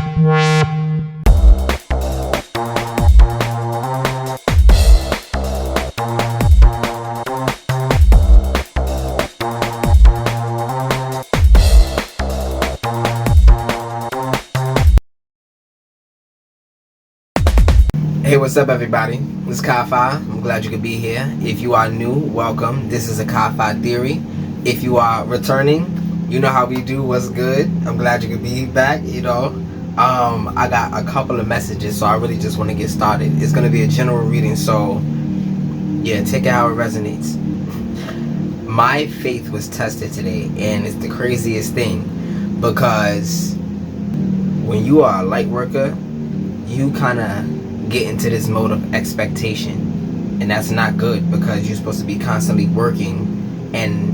Hey, what's up everybody? This is KyFy. I'm glad you could be here. If you are new, welcome. This is a KyFy theory. If you are returning, you know how we do. What's good? I'm glad you could be back, I got a couple of messages, so I really just want to get started. It's going to be a general reading, so yeah, take it how it resonates. My faith was tested today, and it's the craziest thing, because when you are a light worker, you kind of get into this mode of expectation, and that's not good, because you're supposed to be constantly working and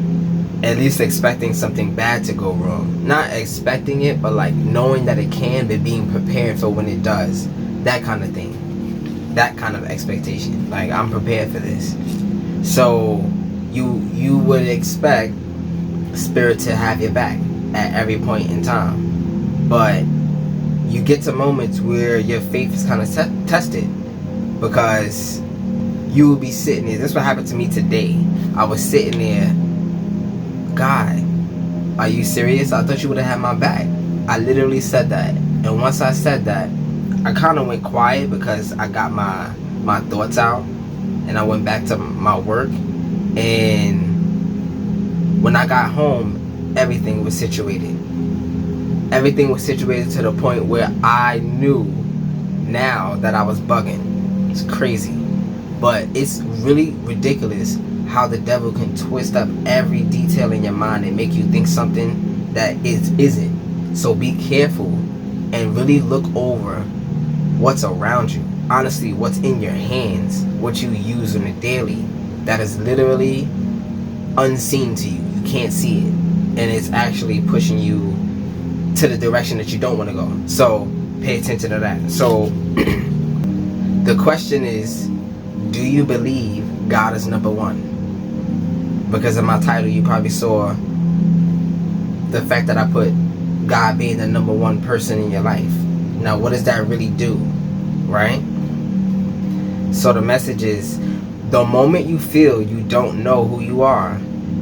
at least expecting something bad to go wrong. Not expecting it, but like knowing that it can, but being prepared for when it does. That kind of thing. That kind of expectation. Like, I'm prepared for this. So you would expect Spirit to have your back at every point in time, but you get to moments where your faith is kind of tested, because you will be sitting there. This is what happened to me today. I was sitting there, God, are you serious? I thought you would have had my back. I literally said that, and once I said that, I kind of went quiet, because I got my thoughts out, and I went back to my work. And when I got home, everything was situated. Everything was situated to the point where I knew now that I was bugging. It's crazy. But it's really ridiculous how the devil can twist up every detail in your mind and make you think something that isn't. So be careful and really look over what's around you. Honestly, what's in your hands, what you use on a daily, that is literally unseen to you. You can't see it. And it's actually pushing you to the direction that you don't want to go. So pay attention to that. So the question is, do you believe God is number one? Because of my title, you probably saw the fact that I put God being the number one person in your life. Now, what does that really do, right? So the message is, the moment you feel you don't know who you are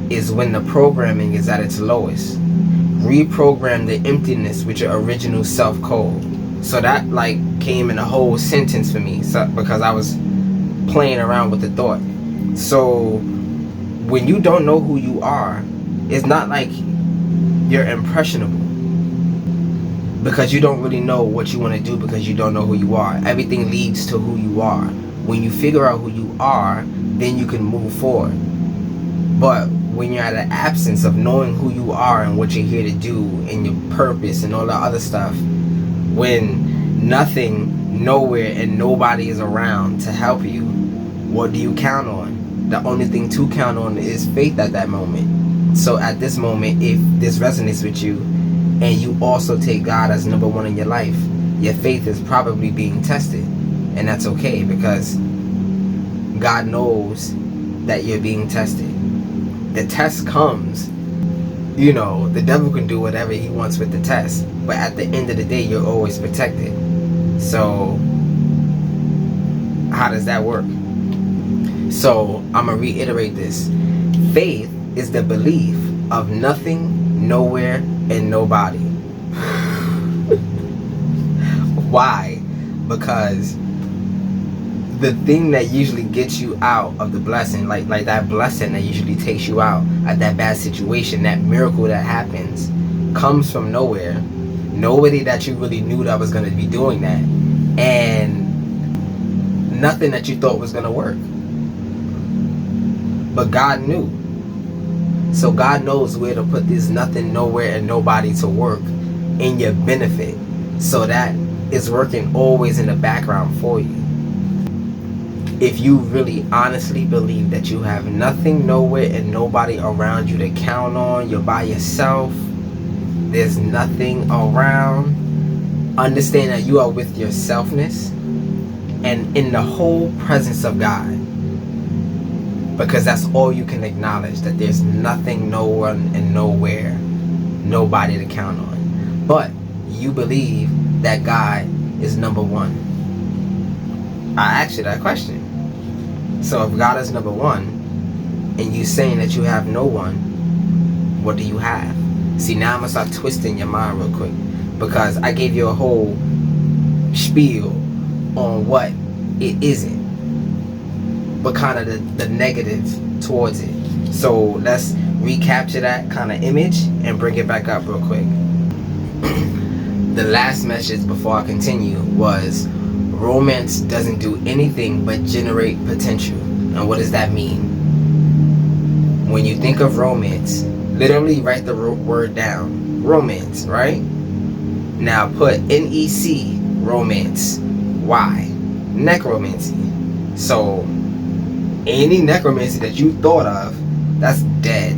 is when the programming is at its lowest. Reprogram the emptiness with your original self code. So that like came in a whole sentence for me, because I was playing around with the thought. So when you don't know who you are, it's not like you're impressionable, because you don't really know what you want to do, because you don't know who you are. Everything leads to who you are. When you figure out who you are, then you can move forward. But when you're at an absence of knowing who you are and what you're here to do and your purpose and all that other stuff, when nothing, nowhere, and nobody is around to help you, what do you count on? The only thing to count on is faith at that moment. So at this moment, if this resonates with you and you also take God as number one in your life, your faith is probably being tested. And that's okay, because God knows that you're being tested. The test comes, the devil can do whatever he wants with the test, but at the end of the day, you're always protected. So how does that work? So I'm gonna reiterate this. Faith is the belief of nothing, nowhere, and nobody. Why? Because the thing that usually gets you out of the blessing, like that blessing that usually takes you out at that bad situation, that miracle that happens, comes from nowhere. Nobody that you really knew that was going to be doing that, and nothing that you thought was going to work. But God knew. So God knows where to put this nothing, nowhere, and nobody to work in your benefit. So that is working always in the background for you. If you really honestly believe that you have nothing, nowhere, and nobody around you to count on, you're by yourself, there's nothing around, understand that you are with your selfness and in the whole presence of God. Because that's all you can acknowledge, that there's nothing, no one, and nowhere, nobody to count on. But you believe that God is number one? I asked you that question. So if God is number one, and you saying that you have no one, what do you have? See, now I'm going to start twisting your mind real quick, because I gave you a whole spiel on what it isn't, but kind of the negative towards it. So let's recapture that kind of image and bring it back up real quick. The last message before I continue was, romance doesn't do anything but generate potential. And what does that mean? When you think of romance, literally write the word down. Romance, right? Now put NEC, romance. Why? Necromancy. So any necromancy that you thought of, that's dead.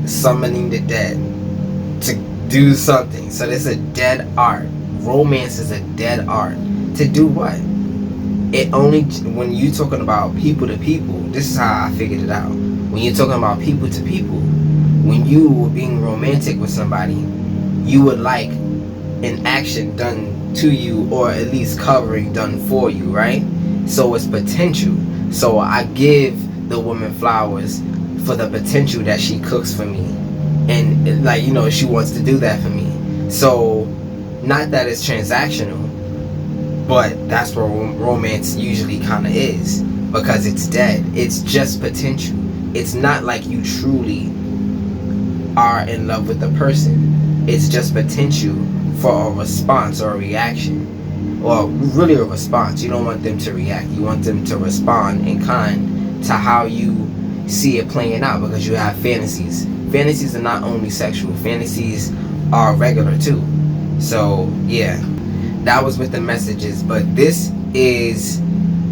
Summoning the dead to do something. So this is a dead art. Romance is a dead art. To do what? It only, when you're talking about people to people, this is how I figured it out. When you're talking about people to people, when you were being romantic with somebody, you would like an action done to you, or at least covering done for you, right? So it's potential. So I give the woman flowers for the potential that she cooks for me, and like, you know, she wants to do that for me. So not that it's transactional, but that's where romance usually kind of is, because it's dead. It's just potential. It's not like you truly are in love with the person. It's just potential for a response or a reaction, or really a response. You don't want them to react. You want them to respond in kind to how you see it playing out, because you have fantasies. Fantasies are not only sexual. Fantasies are regular too. So yeah, that was with the messages. But this is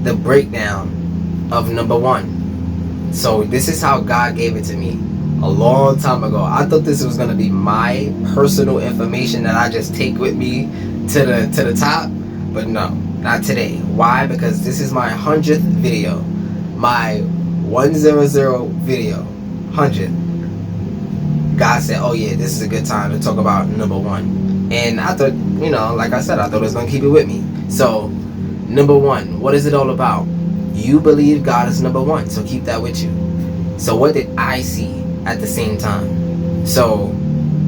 the breakdown of number one. So this is how God gave it to me a long time ago. I thought this was going to be my personal information that I just take with me to the top, but no, not today. Why? Because this is my 100th video, my 100 video, 100. God said, oh yeah, this is a good time to talk about number one. And I thought, you know, like I said, I thought it was going to keep it with me. So number one, what is it all about? You believe God is number one, so keep that with you. So what did I see at the same time? So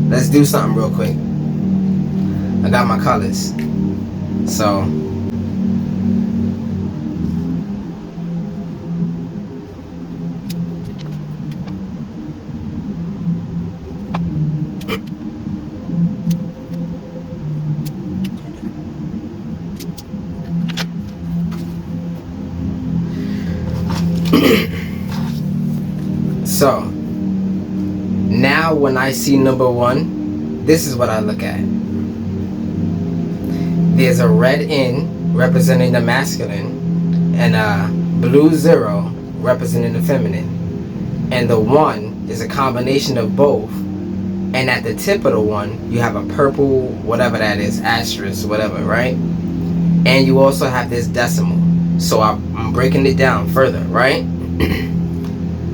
let's do something real quick. I got my colors. So so now when I see number one, this is what I look at. There's a red N representing the masculine, and a blue 0 representing the feminine. And the 1 is a combination of both. And at the tip of the 1, you have a purple, whatever that is, asterisk, whatever, right? And you also have this decimal. So I'm breaking it down further, right?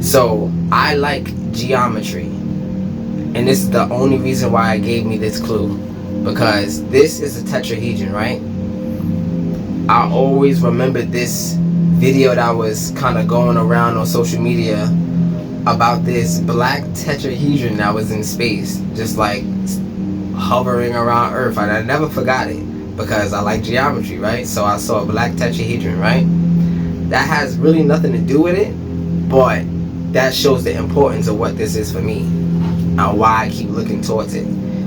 So I like geometry. And this is the only reason why I gave me this clue. Because this is a tetrahedron, right? I always remember this video that was kind of going around on social media about this black tetrahedron that was in space, just like hovering around Earth. And I never forgot it because I like geometry, right? So I saw a black tetrahedron, right? That has really nothing to do with it, but that shows the importance of what this is for me and why I keep looking towards it.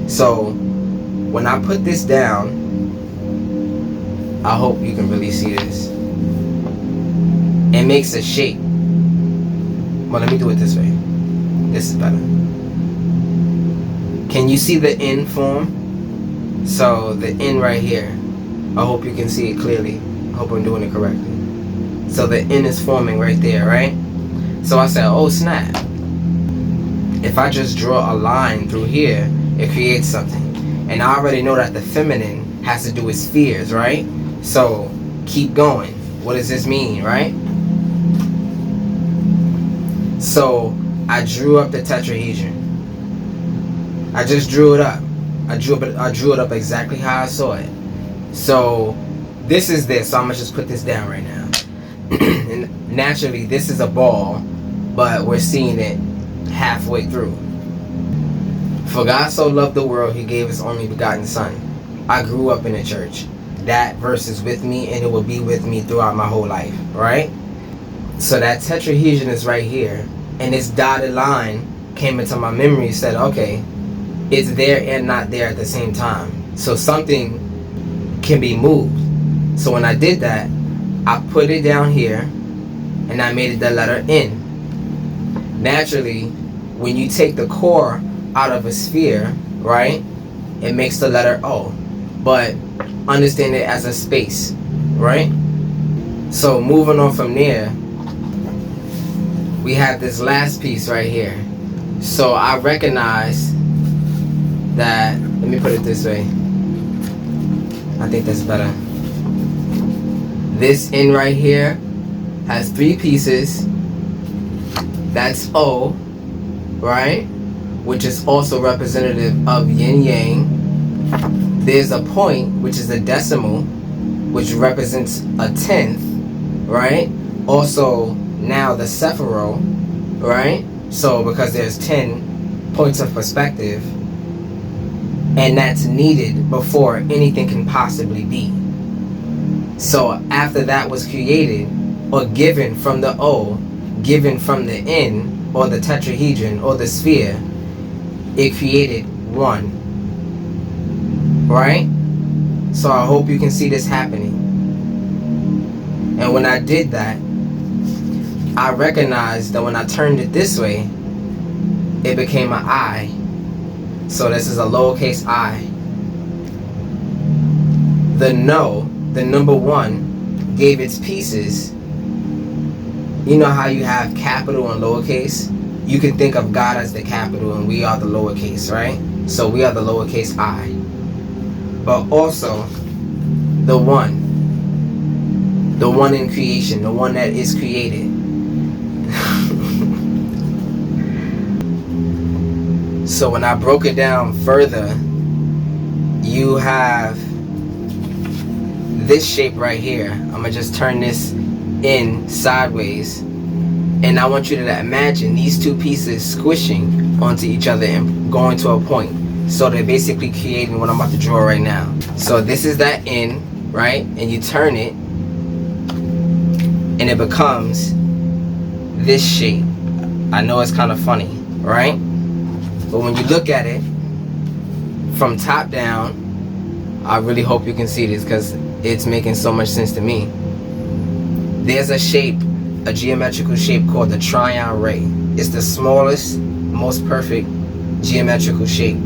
So when I put this down, I hope you can really see this. It makes a shape. Well, let me do it this way. This is better. Can you see the N form? So the N right here. I hope you can see it clearly. I hope I'm doing it correctly. So the N is forming right there, right? So I said, oh snap. If I just draw a line through here, it creates something. And I already know that the feminine has to do with spheres, right? So keep going. What does this mean, right? So I drew up the tetrahedron. I just drew it up. I drew it up exactly how I saw it. So this is this. So I'm gonna just put this down right now. And naturally, this is a ball, but we're seeing it halfway through. For God so loved the world, he gave his only begotten son. I grew up in the church. That verse is with me, and it will be with me throughout my whole life, right? So that tetrahedron is right here, and this dotted line came into my memory, said, okay, it's there and not there at the same time. So something can be moved. So when I did that, I put it down here, and I made it the letter N. Naturally, when you take the core out of a sphere, right, it makes the letter O. But understand it as a space, right? So moving on from there, we have this last piece right here. So I recognize that, let me put it this way. I think that's better. This N right here has 3 pieces. That's O, right? Which is also representative of yin yang. There's a point, which is a decimal, which represents a 10th, right? Also, now the Etheral, right? So, because there's 10 points of perspective, and that's needed before anything can possibly be. So, after that was created, or given from the O, given from the N, or the tetrahedron, or the sphere, it created 1. Right? So I hope you can see this happening. And when I did that, I recognized that when I turned it this way, it became an I. So this is a lowercase I. The no, the number 1, gave its pieces. You know how you have capital and lowercase? You can think of God as the capital and we are the lowercase, right? So we are the lowercase I. But also the one in creation, the one that is created. So when I broke it down further, you have this shape right here. I'm gonna just turn this in sideways, and I want you to imagine these 2 pieces squishing onto each other and going to a point. So they're basically creating what I'm about to draw right now. So this is that N, right? And you turn it, and it becomes this shape. I know it's kind of funny, right? But when you look at it from top down, I really hope you can see this because it's making so much sense to me. There's a shape, a geometrical shape called the trion ray. It's the smallest, most perfect geometrical shape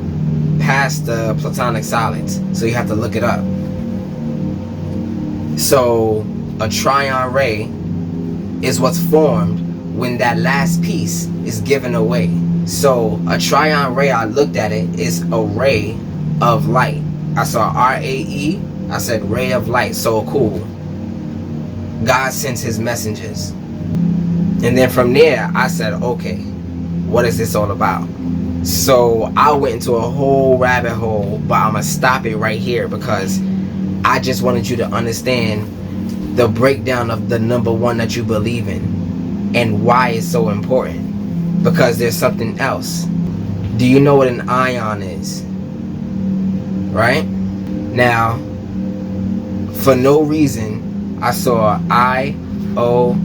past the platonic solids, so you have to look it up. So a trion ray is what's formed when that last piece is given away. So a trion ray, I looked at it, is a ray of light. I saw R-A-E, I said ray of light, so cool. God sends his messengers. And then from there, I said, okay, what is this all about? So I went into a whole rabbit hole, but I'm gonna stop it right here because I just wanted you to understand the breakdown of the number 1 that you believe in and why it's so important. Because there's something else. Do you know what an ion is? Right? Now, for no reason, I saw I-O-N.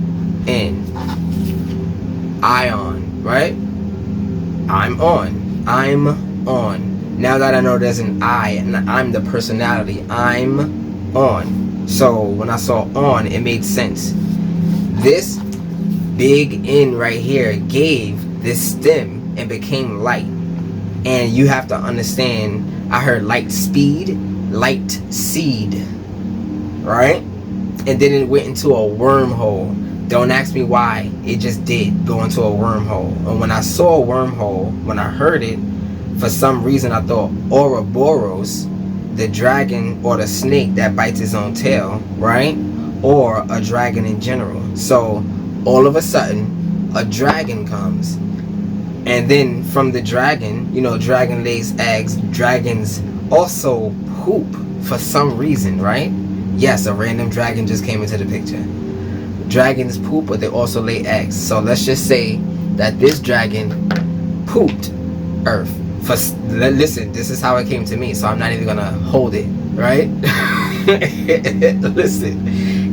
Ion, right? I'm on. Now that I know there's an I and I'm the personality, I'm on. So when I saw on, it made sense. This big N right here gave this stem and became light. And you have to understand, I heard light speed, light seed, right? And then it went into a wormhole. Don't ask me why, it just did go into a wormhole. And when I saw a wormhole, when I heard it, for some reason I thought Ouroboros, the dragon or the snake that bites his own tail, right? Or a dragon in general. So all of a sudden, a dragon comes. And then from the dragon, you know, dragon lays eggs. Dragons also poop for some reason, right? Yes, a random dragon just came into the picture. Dragons poop, but they also lay eggs. So let's just say that this dragon pooped Earth. Listen, this is how it came to me, so I'm not even gonna hold it, right? Listen,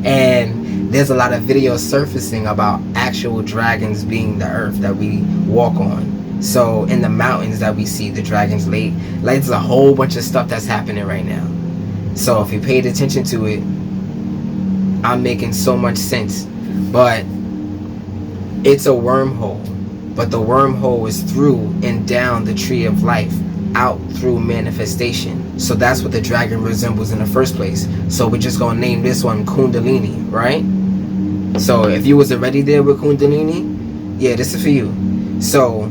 and there's a lot of videos surfacing about actual dragons being the Earth that we walk on. So in the mountains that we see, the dragons lay, like there's a whole bunch of stuff that's happening right now. So if you paid attention to it, I'm making so much sense. But it's a wormhole. But the wormhole is through and down the tree of life, out through manifestation. So that's what the dragon resembles in the first place. So we're just gonna name this one Kundalini, right? So if you was already there with Kundalini, yeah, this is for you. So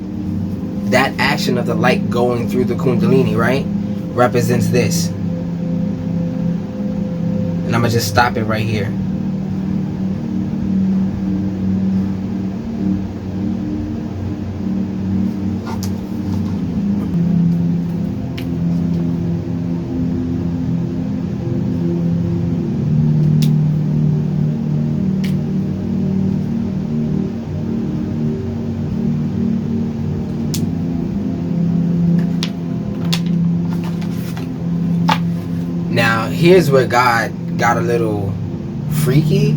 that action of the light going through the Kundalini, right, represents this. And I'm gonna just stop it right here. Now, here's where God got a little freaky.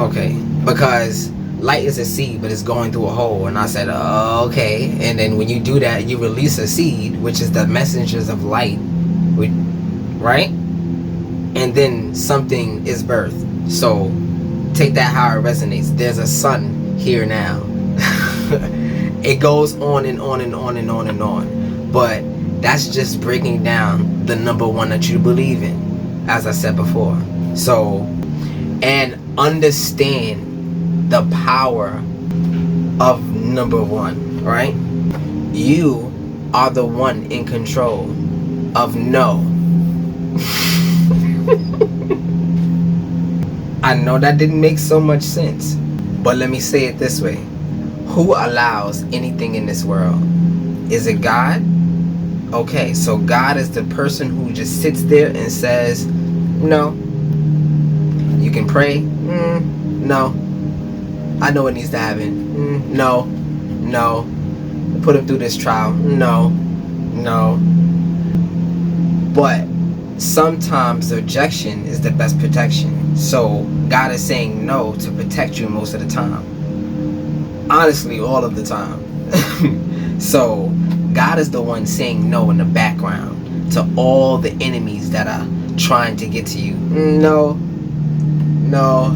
Okay, because light is a seed, but it's going through a hole. And I said, okay. And then when you do that, you release a seed, which is the messengers of light, right? And then something is birthed. So take that how it resonates. There's a sun here now. It goes on and on and on and on and on. But that's just breaking down the number one that you believe in, as I said before. So, and understand the power of number one, right? You are the one in control of no. I know that didn't make so much sense, but let me say it this way. Who allows anything in this world? Is it God? Okay, so God is the person who just sits there and says, no. You can pray? No. I know what needs to happen. No. No. Put him through this trial. No. No. But sometimes rejection is the best protection. So God is saying no to protect you most of the time. Honestly, all of the time. So God is the one saying no in the background to all the enemies that are trying to get to you. No. No.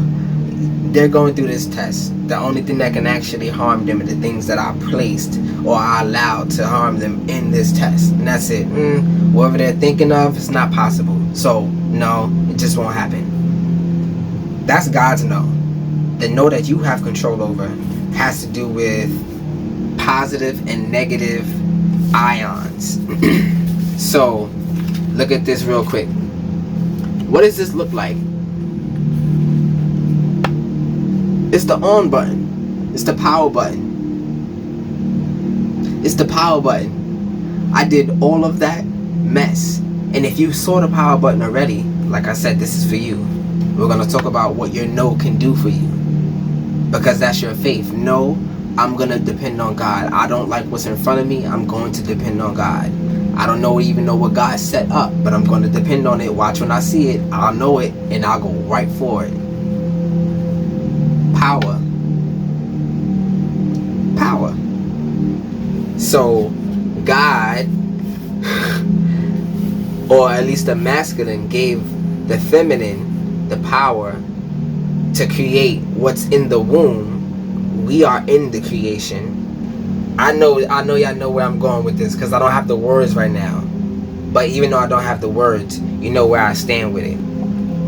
They're going through this test. The only thing that can actually harm them are the things that are placed or are allowed to harm them in this test. And that's it. Whatever they're thinking of, it's not possible. So, no, it just won't happen. That's God's no. The no that you have control over has to do with positive and negative ions. So, look at this real quick. What does this look like? It's the on button. It's the power button. It's the power button. I did all of that mess. And if you saw the power button already, like I said, this is for you. We're going to talk about what your no can do for you. Because that's your faith. No, I'm going to depend on God. I don't like what's in front of me. I'm going to depend on God. I don't even know what God set up, but I'm going to depend on it. Watch when I see it. I'll know it, and I'll go right for it. Power. Power. So God, or at least the masculine, gave the feminine the power to create what's in the womb. We are in the creation. I know y'all know where I'm going with this because I don't have the words right now. But even though I don't have the words, you know where I stand with it.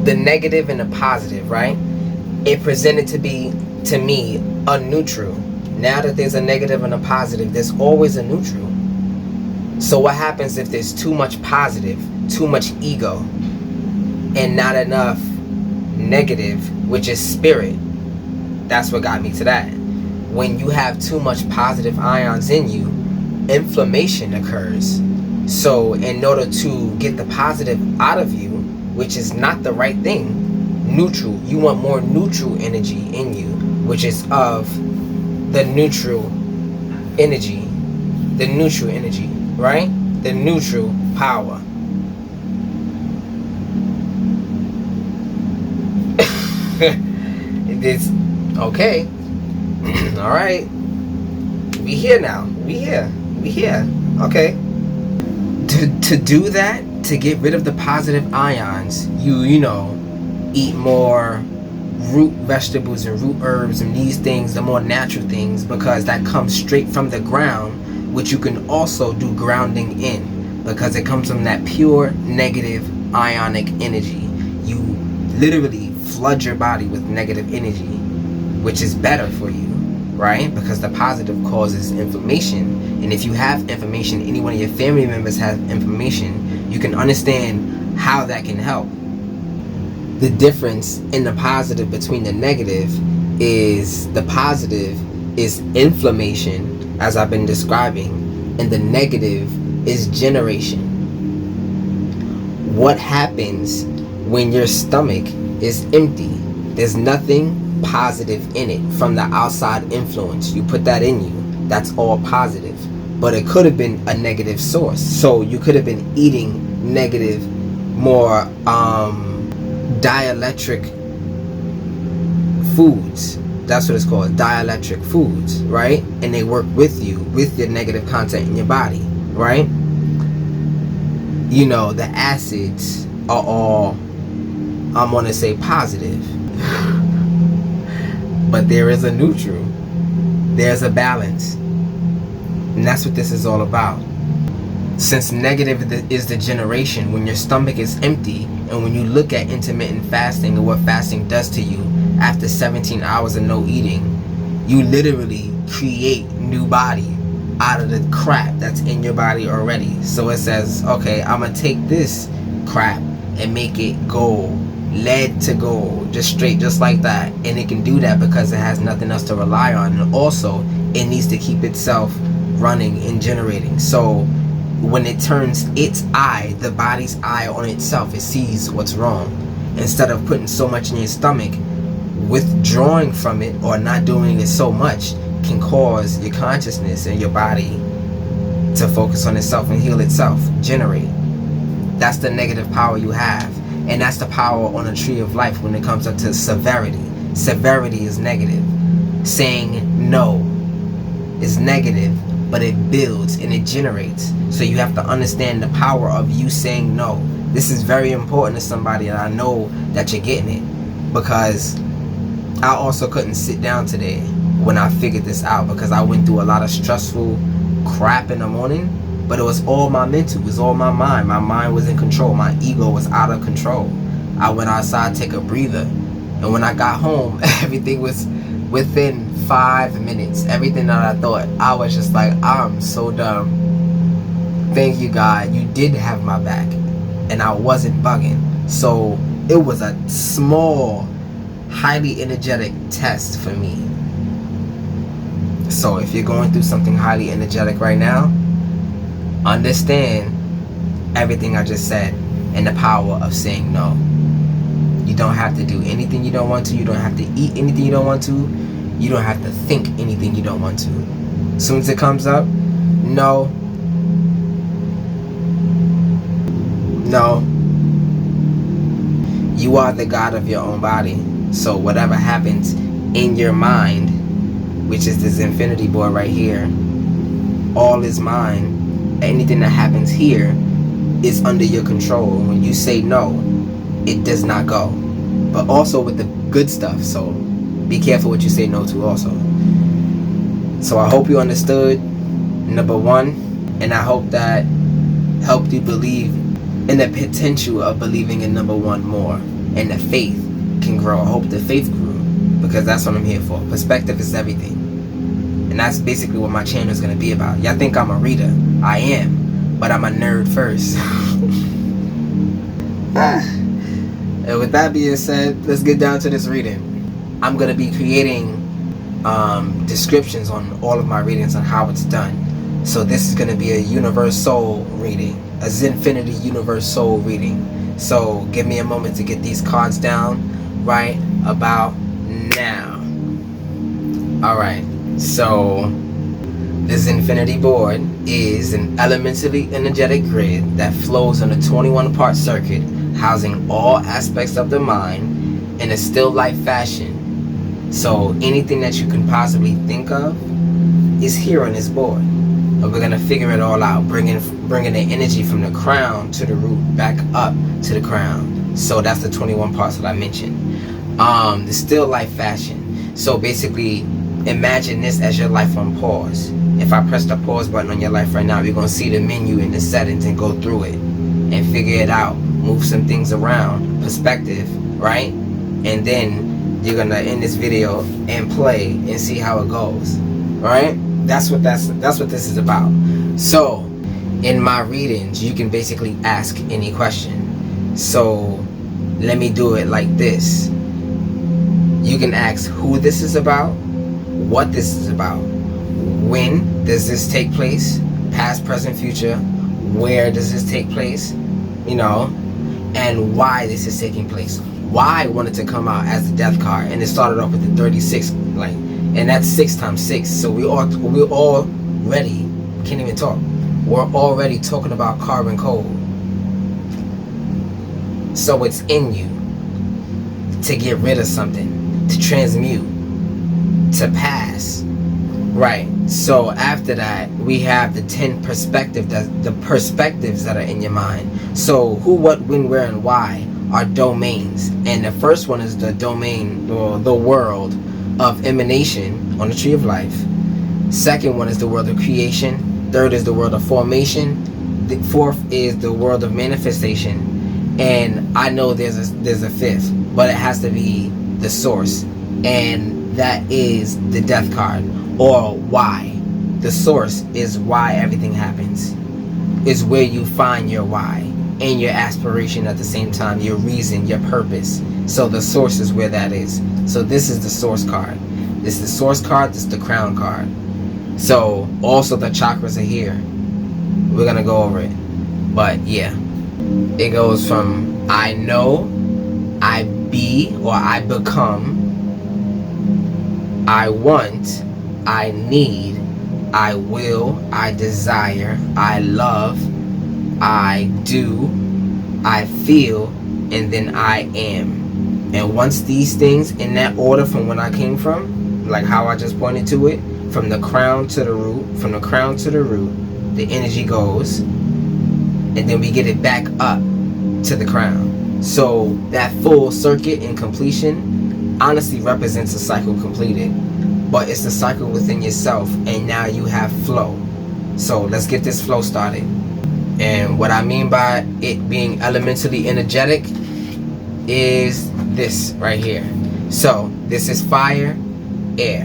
The negative and the positive, right? It presented to be, to me, a neutral. Now that there's a negative and a positive, there's always a neutral. So what happens if there's too much positive, too much ego, and not enough negative, which is spirit? That's what got me to that. When you have too much positive ions in you, inflammation occurs. So in order to get the positive out of you, which is not the right thing. Neutral. You want more neutral energy in you, which is of the neutral energy. The neutral energy, right? The neutral power. It's okay. All right. We here now. We here. Okay. To do that, to get rid of the positive ions, you know, eat more root vegetables and root herbs and these things, the more natural things, because that comes straight from the ground, which you can also do grounding in, because it comes from that pure negative ionic energy. You literally flood your body with negative energy, which is better for you, right? Because the positive causes inflammation, and if you have inflammation, any one of your family members has inflammation, you can understand how that can help. The difference in the positive between the negative is the positive is inflammation, as I've been describing, and the negative is generation. What happens when your stomach is empty? There's nothing positive in it from the outside influence. You put that in you, that's all positive, but it could have been a negative source. So you could have been eating negative, more dielectric foods. That's what it's called, dielectric foods, right? And they work with you, with your negative content in your body, right? You know, the acids are all, I'm going to say, positive. But there is a neutral. There's a balance. And that's what this is all about. Since negative is the generation, when your stomach is empty, and when you look at intermittent fasting and what fasting does to you after 17 hours of no eating, you literally create new body out of the crap that's in your body already. So it says, okay, I'm going to take this crap and make it gold, lead to gold, just straight, just like that. And it can do that because it has nothing else to rely on. And also, it needs to keep itself running and generating. So when it turns its eye, the body's eye on itself, it sees what's wrong. Instead of putting so much in your stomach, withdrawing from it or not doing it so much can cause your consciousness and your body to focus on itself and heal itself, generate. That's the negative power you have. And that's the power on a tree of life when it comes up to severity. Severity is negative. Saying no is negative, but it builds and it generates. So you have to understand the power of you saying no. This is very important to somebody, and I know that you're getting it, because I also couldn't sit down today when I figured this out, because I went through a lot of stressful crap in the morning, but it was all my mental, it was all my mind. My mind was in control, my ego was out of control. I went outside, take a breather, and when I got home, everything was within 5 minutes. Everything that I thought, I was just like, I'm so dumb. Thank you, God, you did have my back, and I wasn't bugging. So it was a small, highly energetic test for me. So if you're going through something highly energetic right now, understand everything I just said and the power of saying no. You don't have to do anything you don't want to. You don't have to eat anything you don't want to. You don't have to think anything you don't want to. As soon as it comes up, no. No. You are the God of your own body. So whatever happens in your mind, which is the Zin-Finity Board right here, all is mine. Anything that happens here is under your control. When you say no, it does not go. But also with the good stuff, so be careful what you say no to also. So I hope you understood number one, and I hope that helped you believe in the potential of believing in number one more, and the faith can grow. I hope the faith grew, because that's what I'm here for. Perspective is everything. And that's basically what my channel is going to be about. Y'all think I'm a reader. I am. But I'm a nerd first. And with that being said, let's get down to this reading. I'm going to be creating descriptions on all of my readings on how it's done. So this is going to be a UniverSol reading. A Zin-Finity UniverSol reading. So give me a moment to get these cards down right about now. Alright, so the Zin-Finity Board is an elementally energetic grid that flows on a 21-part circuit, housing all aspects of the mind in a still life fashion. So anything that you can possibly think of is here on this board. And we're gonna figure it all out, bringing the energy from the crown to the root back up to the crown. So that's the 21 parts that I mentioned. The still life fashion. So basically, imagine this as your life on pause. If I press the pause button on your life right now, you're gonna see the menu in the settings and go through it and figure it out, move some things around, perspective, right? And then you're gonna end this video and play and see how it goes, right? That's what this is about. So in my readings, you can basically ask any question. So let me do it like this. You can ask who this is about, what this is about, when does this take place, past, present, future, where does this take place, you know, and why this is taking place. Why I wanted to come out as the death card, and it started off with the 36, like, and that's 6 times 6. So we're already can't even talk. We're already talking about carbon code. So it's in you to get rid of something, to transmute, to pass. Right. So after that, we have the 10 perspectives that are in your mind. So who, what, when, where, and why are domains. And the first one is the domain, or the world of emanation on the tree of life. Second one is the world of creation. Third is the world of formation. The fourth is the world of manifestation. And I know there's a fifth, but it has to be the source, and that is the death card, or why. The source is why everything happens. Is where you find your why and your aspiration at the same time, your reason, your purpose. So the source is where that is. So this is the source card. This is the source card. This is the crown card. So also the chakras are here. We're gonna go over it. But yeah, it goes from I know, I be or I become, I want, I need, I will, I desire, I love, I do, I feel, and then I am. And once these things in that order from when I came from, like how I just pointed to it, from the crown to the root, from the crown to the root, the energy goes, and then we get it back up to the crown. So that full circuit and completion honestly represents a cycle completed, but it's the cycle within yourself, and now you have flow. So let's get this flow started. And what I mean by it being elementally energetic is this right here. So this is fire, air,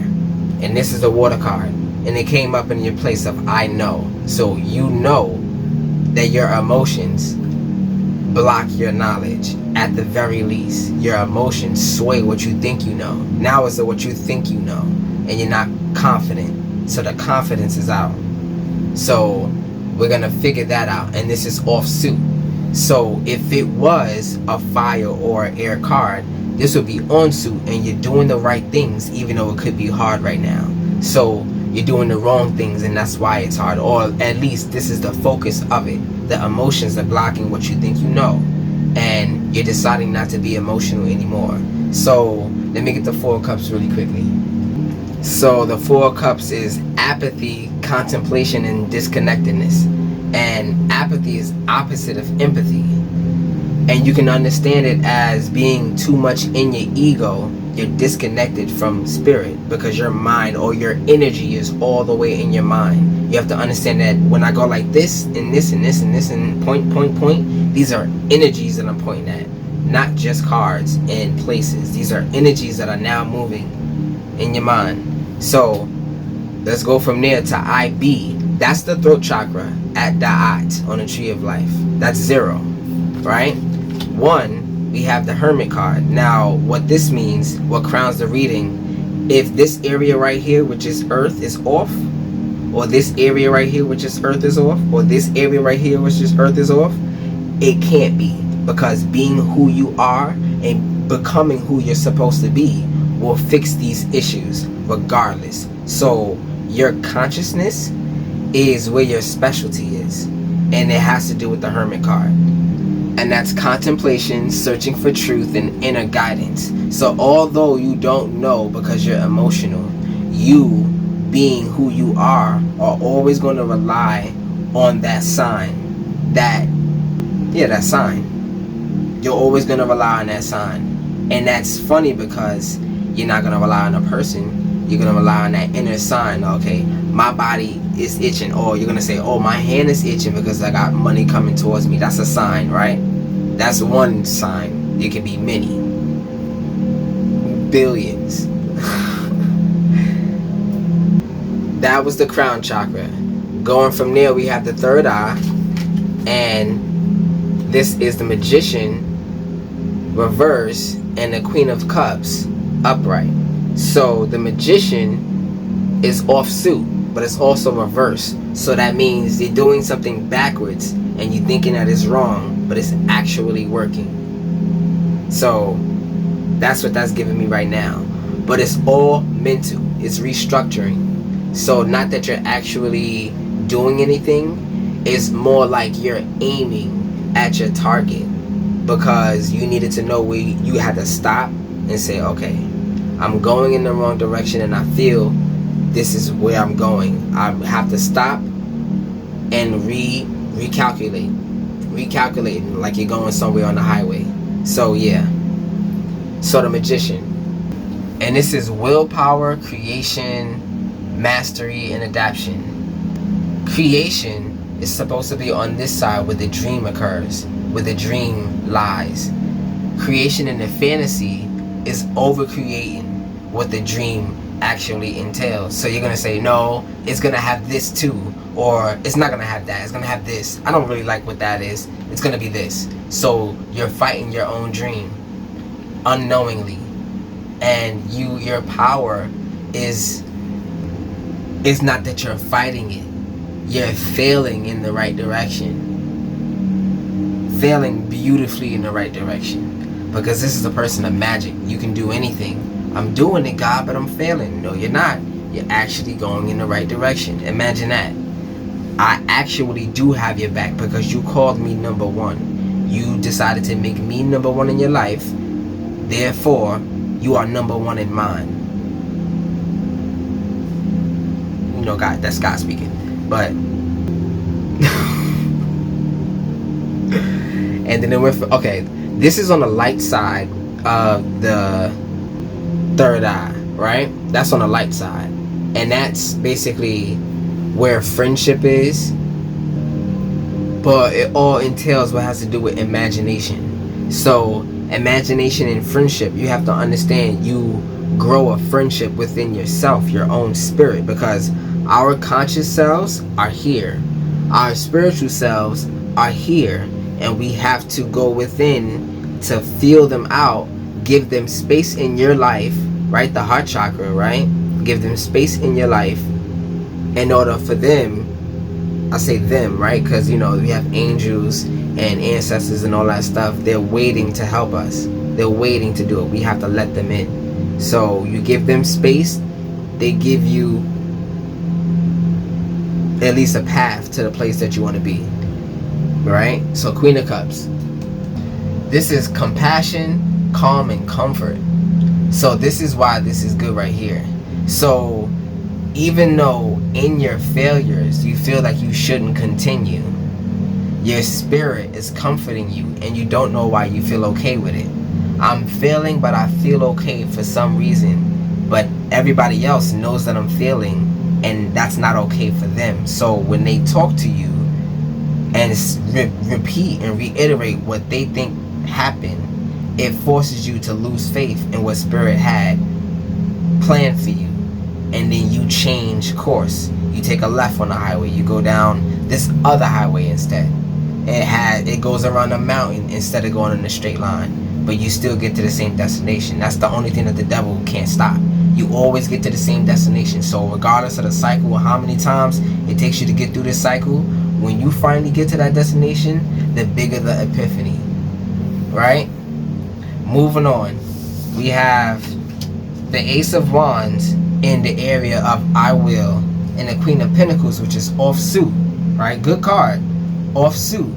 and this is the water card, and it came up in your place of I know. So you know that your emotions block your knowledge. At the very least, your emotions sway what you think you know. Now it's what you think you know, and you're not confident, so the confidence is out. So we're gonna figure that out, and this is off suit. So if it was a fire or air card, this would be on suit, and you're doing the right things even though it could be hard right now. So you're doing the wrong things, and that's why it's hard, or at least this is the focus of it. The emotions are blocking what you think you know, and you're deciding not to be emotional anymore. So let me get the 4 cups really quickly. So the 4 cups is apathy, contemplation, and disconnectedness. And apathy is opposite of empathy. And you can understand it as being too much in your ego. You're disconnected from spirit because your mind or your energy is all the way in your mind. You have to understand that when I go like this and this and this and this and point, these are energies that I'm pointing at, not just cards and places. These are energies that are now moving in your mind. So let's go from there to I be. That's the throat chakra at Da'at on the tree of life. That's 0, right? 1, we have the Hermit card. Now what this means, what crowns the reading, if this area right here, which is earth, is off, or this area right here, which is earth, is off, or this area right here, which is earth, is off, it can't be, because being who you are and becoming who you're supposed to be will fix these issues regardless. So your consciousness is where your specialty is, and it has to do with the Hermit card, and that's contemplation, searching for truth, and inner guidance. So although you don't know because you're emotional, you being who you are always going to rely on that sign, that sign. You're always going to rely on that sign. And that's funny because you're not going to rely on a person, you're going to rely on that inner sign. Okay, my body is itching, or you're going to say, oh, my hand is itching because I got money coming towards me. That's a sign, right? That's one sign. It can be many, billions. That was the crown chakra. Going from there, we have the third eye, and this is the Magician reverse and the Queen of Cups upright. So the Magician is off suit, but it's also reverse. So that means you're doing something backwards and you're thinking that it's wrong, but it's actually working. So that's what that's giving me right now. But it's all mental. It's restructuring. So not that you're actually doing anything. It's more like you're aiming at your target, because you needed to know where you had to stop and say, okay, I'm going in the wrong direction and I feel this is where I'm going. I have to stop and recalculating like you're going somewhere on the highway. So yeah, so the Magician, and this is willpower, creation, mastery, and adaptation. Creation is supposed to be on this side where the dream occurs, where the dream lies. Creation in the fantasy is over creating what the dream actually entails. So you're gonna say, no, it's gonna have this too, or it's not gonna have that, it's gonna have this. I don't really like what that is, it's gonna be this. So you're fighting your own dream unknowingly, and your power is not that you're fighting it, you're failing in the right direction, failing beautifully in the right direction, because this is a person of magic. You can do anything. I'm doing it, God, but I'm failing. No, you're not. You're actually going in the right direction. Imagine that. I actually do have your back because you called me number one. You decided to make me number one in your life. Therefore, you are number one in mine. You know, God, that's God speaking. But and then okay, this is on the light side of the third eye, right? That's on the light side, and that's basically where friendship is, but it all entails what has to do with imagination. So imagination and friendship, you have to understand, you grow a friendship within yourself, your own spirit, because our conscious selves are here, our spiritual selves are here, and we have to go within to feel them out, give them space in your life, right? The heart chakra, right? Give them space in your life in order for them, I say them, right? Because, you know, we have angels and ancestors and all that stuff. They're waiting to help us. They're waiting to do it. We have to let them in. So you give them space, they give you at least a path to the place that you want to be, right? So Queen of Cups, this is compassion, calm, and comfort. So this is why this is good right here. So even though in your failures you feel like you shouldn't continue, your spirit is comforting you, and you don't know why you feel okay with it. I'm failing, but I feel okay for some reason, but everybody else knows that I'm failing, and that's not okay for them. So when they talk to you and repeat and reiterate what they think happened, it forces you to lose faith in what spirit had planned for you, and then you change course. You take a left on the highway, you go down this other highway instead. It goes around a mountain instead of going in a straight line, but you still get to the same destination. That's the only thing that the devil can't stop. You always get to the same destination. So regardless of the cycle or how many times it takes you to get through this cycle, when you finally get to that destination, the bigger the epiphany. right? Moving on, we have the Ace of Wands in the area of I Will, and the Queen of Pentacles, which is off suit, right? Good card, off suit,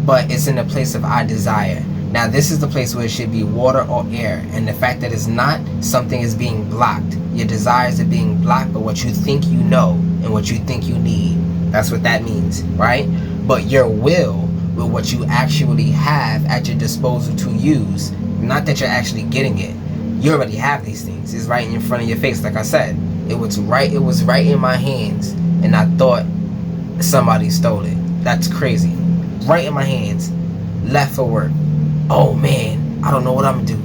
but it's in the place of I Desire. Now this is the place where it should be water or air, and the fact that it's not, something is being blocked. Your desires are being blocked by what you think you know and what you think you need. That's what that means, right? But your will, with what you actually have at your disposal to use, not that you're actually getting it. You already have these things. It's right in front of your face. Like I said, it was right in my hands, and I thought somebody stole it. That's crazy. Right in my hands, left for work. Oh man, I don't know what I'm gonna do.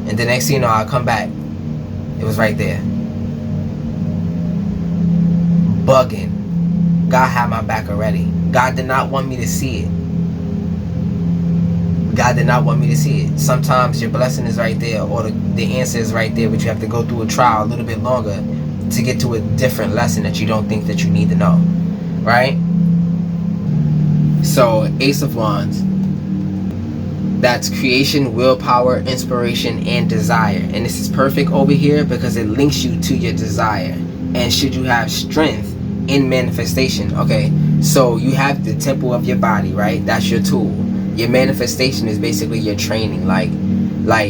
And the next thing you know, I come back, it was right there. Bugging. God had my back already. God did not want me to see it. God did not want me to see it. Sometimes your blessing is right there, or the answer is right there, but you have to go through a trial a little bit longer to get to a different lesson that you don't think that you need to know, right? So Ace of Wands, that's creation, willpower, inspiration, and desire. And this is perfect over here because it links you to your desire. And should you have strength in manifestation, okay, so you have the temple of your body, right? That's your tool. Your manifestation is basically your training. Like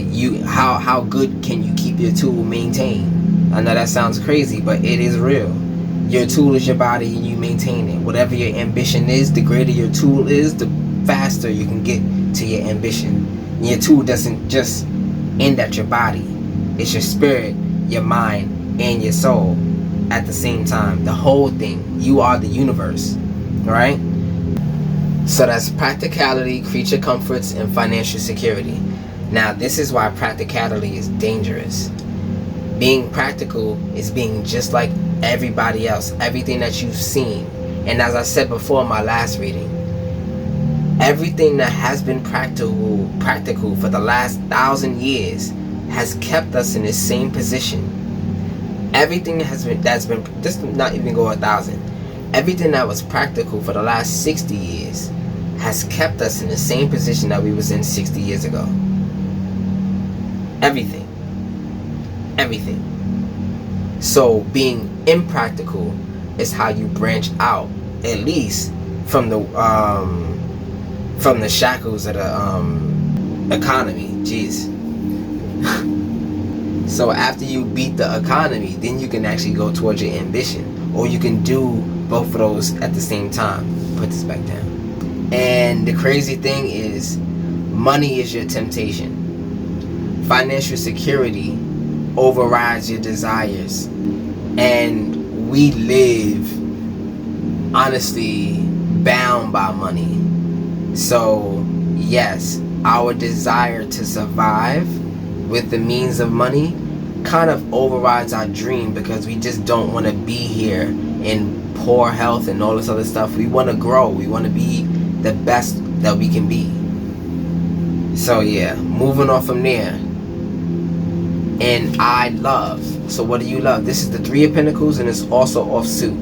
you, how good can you keep your tool maintained? I know that sounds crazy, but it is real. Your tool is your body, and you maintain it. Whatever your ambition is, the greater your tool is, the faster you can get to your ambition. And your tool doesn't just end at your body. It's your spirit, your mind, and your soul at the same time. The whole thing. You are the universe, right? So that's practicality, creature comforts, and financial security. Now this is why practicality is dangerous. Being practical is being just like everybody else, everything that you've seen. And as I said before in my last reading, everything that has been practical for the last 1,000 years has kept us in the same position. Everything that's been just not even go 1,000. Everything that was practical for the last 60 years has kept us in the same position that we was in 60 years ago. Everything. So being impractical is how you branch out, at least from the shackles of the economy. Jeez. So after you beat the economy, then you can actually go towards your ambition, or you can do both of those at the same time. Put this back down. And the crazy thing is, money is your temptation. Financial security overrides your desires. And we live, honestly, bound by money. So, yes, our desire to survive with the means of money kind of overrides our dream, because we just don't want to be here in poor health and all this other stuff. We want to grow. We want to be the best that we can be. So yeah, moving on from there. And I love. So what do you love? This is the Three of Pentacles, and it's also off suit.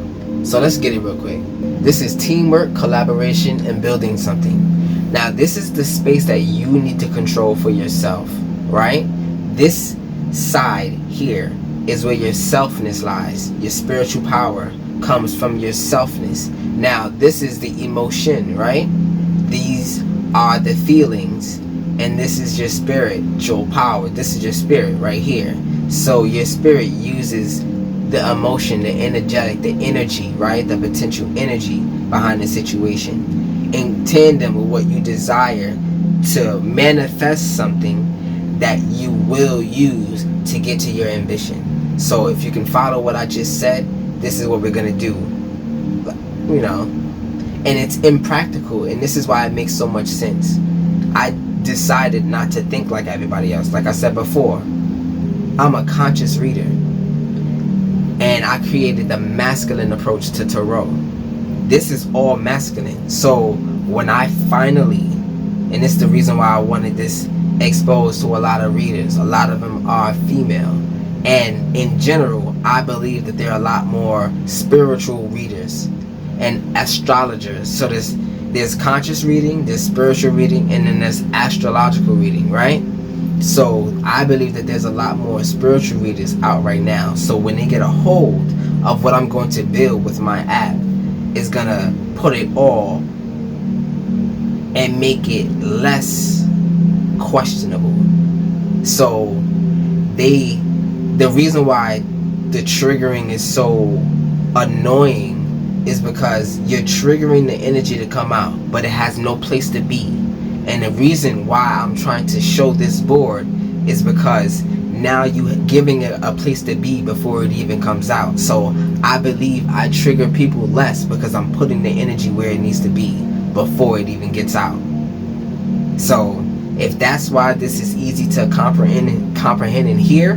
So let's get it real quick. This is teamwork, collaboration, and building something. Now this is the space that you need to control for yourself, right? This side here is where your selfness lies. Your spiritual power comes from your selfness. Now this is the emotion, right? These are the feelings, and this is your spiritual power. This is your spirit right here. So your spirit uses the emotion, the energetic, the energy, right? The potential energy behind the situation in tandem with what you desire to manifest something that you will use to get to your ambition. So if you can follow what I just said, this is what we're gonna do, you know. And it's impractical, and this is why it makes so much sense. I decided not to think like everybody else. Like I said before, I'm a conscious reader, and I created the masculine approach to tarot. This is all masculine. So when I finally, and it's the reason why I wanted this exposed to a lot of readers, a lot of them are female, and in general I believe that there are a lot more spiritual readers and astrologers. So this There's conscious reading, there's spiritual reading, and then there's astrological reading, right? So I believe that there's a lot more spiritual readers out right now. So when they get a hold of what I'm going to build with my app, it's gonna put it all and make it less questionable. So the reason why the triggering is so annoying is because you're triggering the energy to come out, but it has no place to be. And the reason why I'm trying to show this board is because now you're giving it a place to be before it even comes out. So I believe I trigger people less because I'm putting the energy where it needs to be before it even gets out. So if that's why this is easy to comprehend and hear,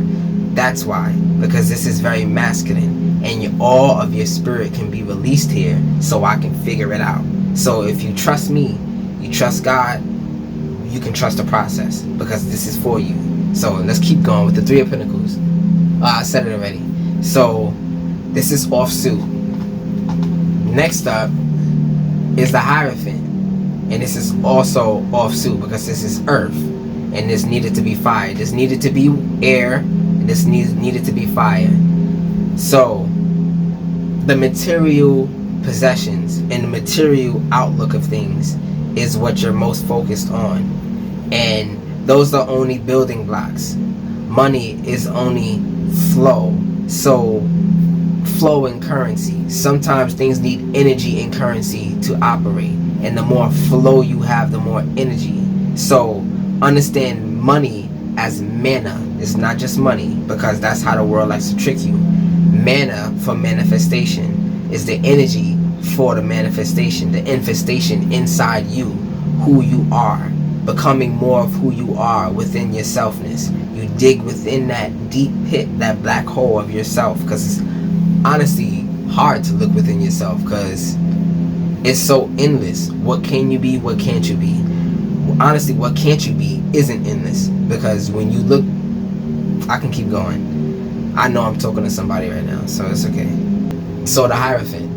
that's why. Because this is very masculine, and all of your spirit can be released here so I can figure it out. So if you trust me, you trust God, you can trust the process, because this is for you. So let's keep going with the Three of Pentacles. I said it already. So this is offsuit. Next up is the Hierophant, and this is also offsuit because this is earth, and this needed to be fire. This needed to be air, and this needed to be fire. So the material possessions and the material outlook of things is what you're most focused on, and those are only building blocks. Money is only flow. So flow and currency. Sometimes things need energy and currency to operate, and the more flow you have, the more energy. So understand money as mana. It's not just money, because that's how the world likes to trick you. Mana for manifestation is the energy for the manifestation, the infestation inside you, who you are, becoming more of who you are within your selfness. You dig within that deep pit, that black hole of yourself, because it's honestly hard to look within yourself because it's so endless. What can you be? What can't you be? Honestly, what can't you be isn't endless, because when you look, I can keep going. I know I'm talking to somebody right now, so it's okay. So the Hierophant.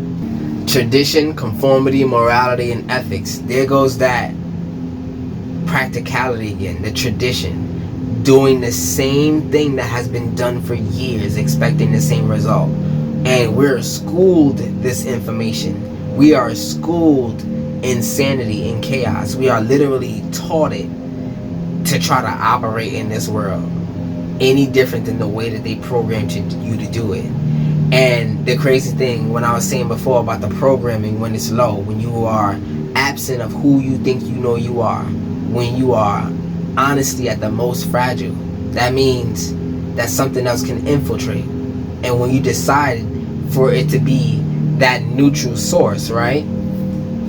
Tradition, conformity, morality, and ethics. There goes that practicality again, the tradition. Doing the same thing that has been done for years, expecting the same result. And we're schooled this information. We are schooled insanity and chaos. We are literally taught it to try to operate in this world any different than the way that they programmed you to do it. And the crazy thing, when I was saying before about the programming, when it's low, when you are absent of who you think you know you are, when you are honestly at the most fragile, that means that something else can infiltrate. And when you decide for it to be that neutral source, right?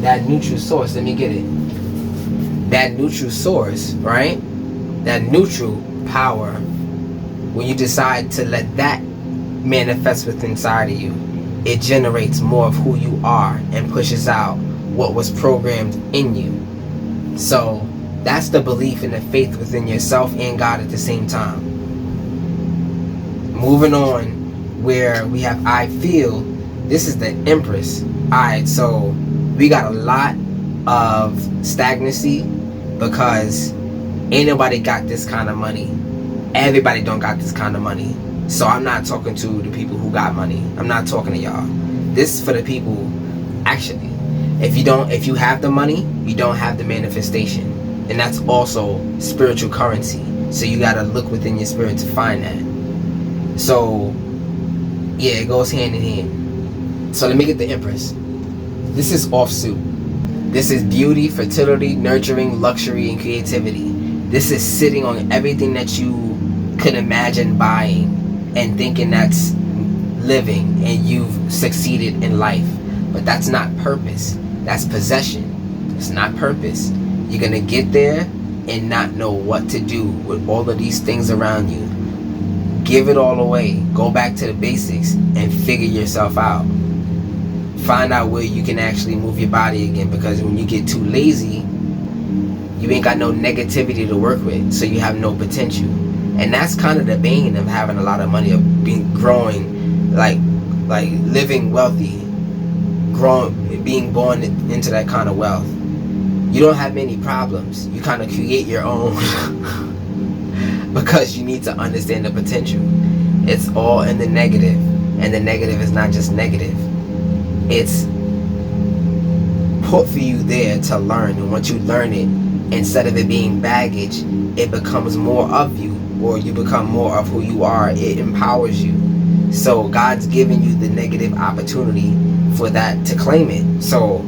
That neutral source, let me get it. That neutral source, right? That neutral power, when you decide to let that manifest within inside of you, it generates more of who you are and pushes out what was programmed in you. So that's the belief and the faith within yourself and God at the same time. Moving on, where we have I feel, this is the Empress. Alright, so we got a lot of stagnancy because ain't nobody got this kind of money. Everybody don't got this kind of money. So I'm not talking to the people who got money. I'm not talking to y'all. This is for the people, actually. If you have the money, you don't have the manifestation. And that's also spiritual currency. So you gotta look within your spirit to find that. So yeah, it goes hand in hand. So let me get the Empress. This is offsuit. This is beauty, fertility, nurturing, luxury, and creativity. This is sitting on everything that you could imagine buying and thinking that's living and you've succeeded in life. But that's not purpose. That's possession. It's not purpose. You're gonna get there and not know what to do with all of these things around you. Give it all away. Go back to the basics and figure yourself out. Find out where you can actually move your body again, because when you get too lazy, you ain't got no negativity to work with, so you have no potential. And that's kind of the bane of having a lot of money, of growing, like living wealthy, being born into that kind of wealth. you don't have many problems. You kind of create your own because you need to understand the potential. It's all in the negative, and the negative is not just negative. It's put for you there to learn, and once you learn it, instead of it being baggage, it becomes more of you, or you become more of who you are. It empowers you. So God's giving you the negative opportunity for that to claim it. So,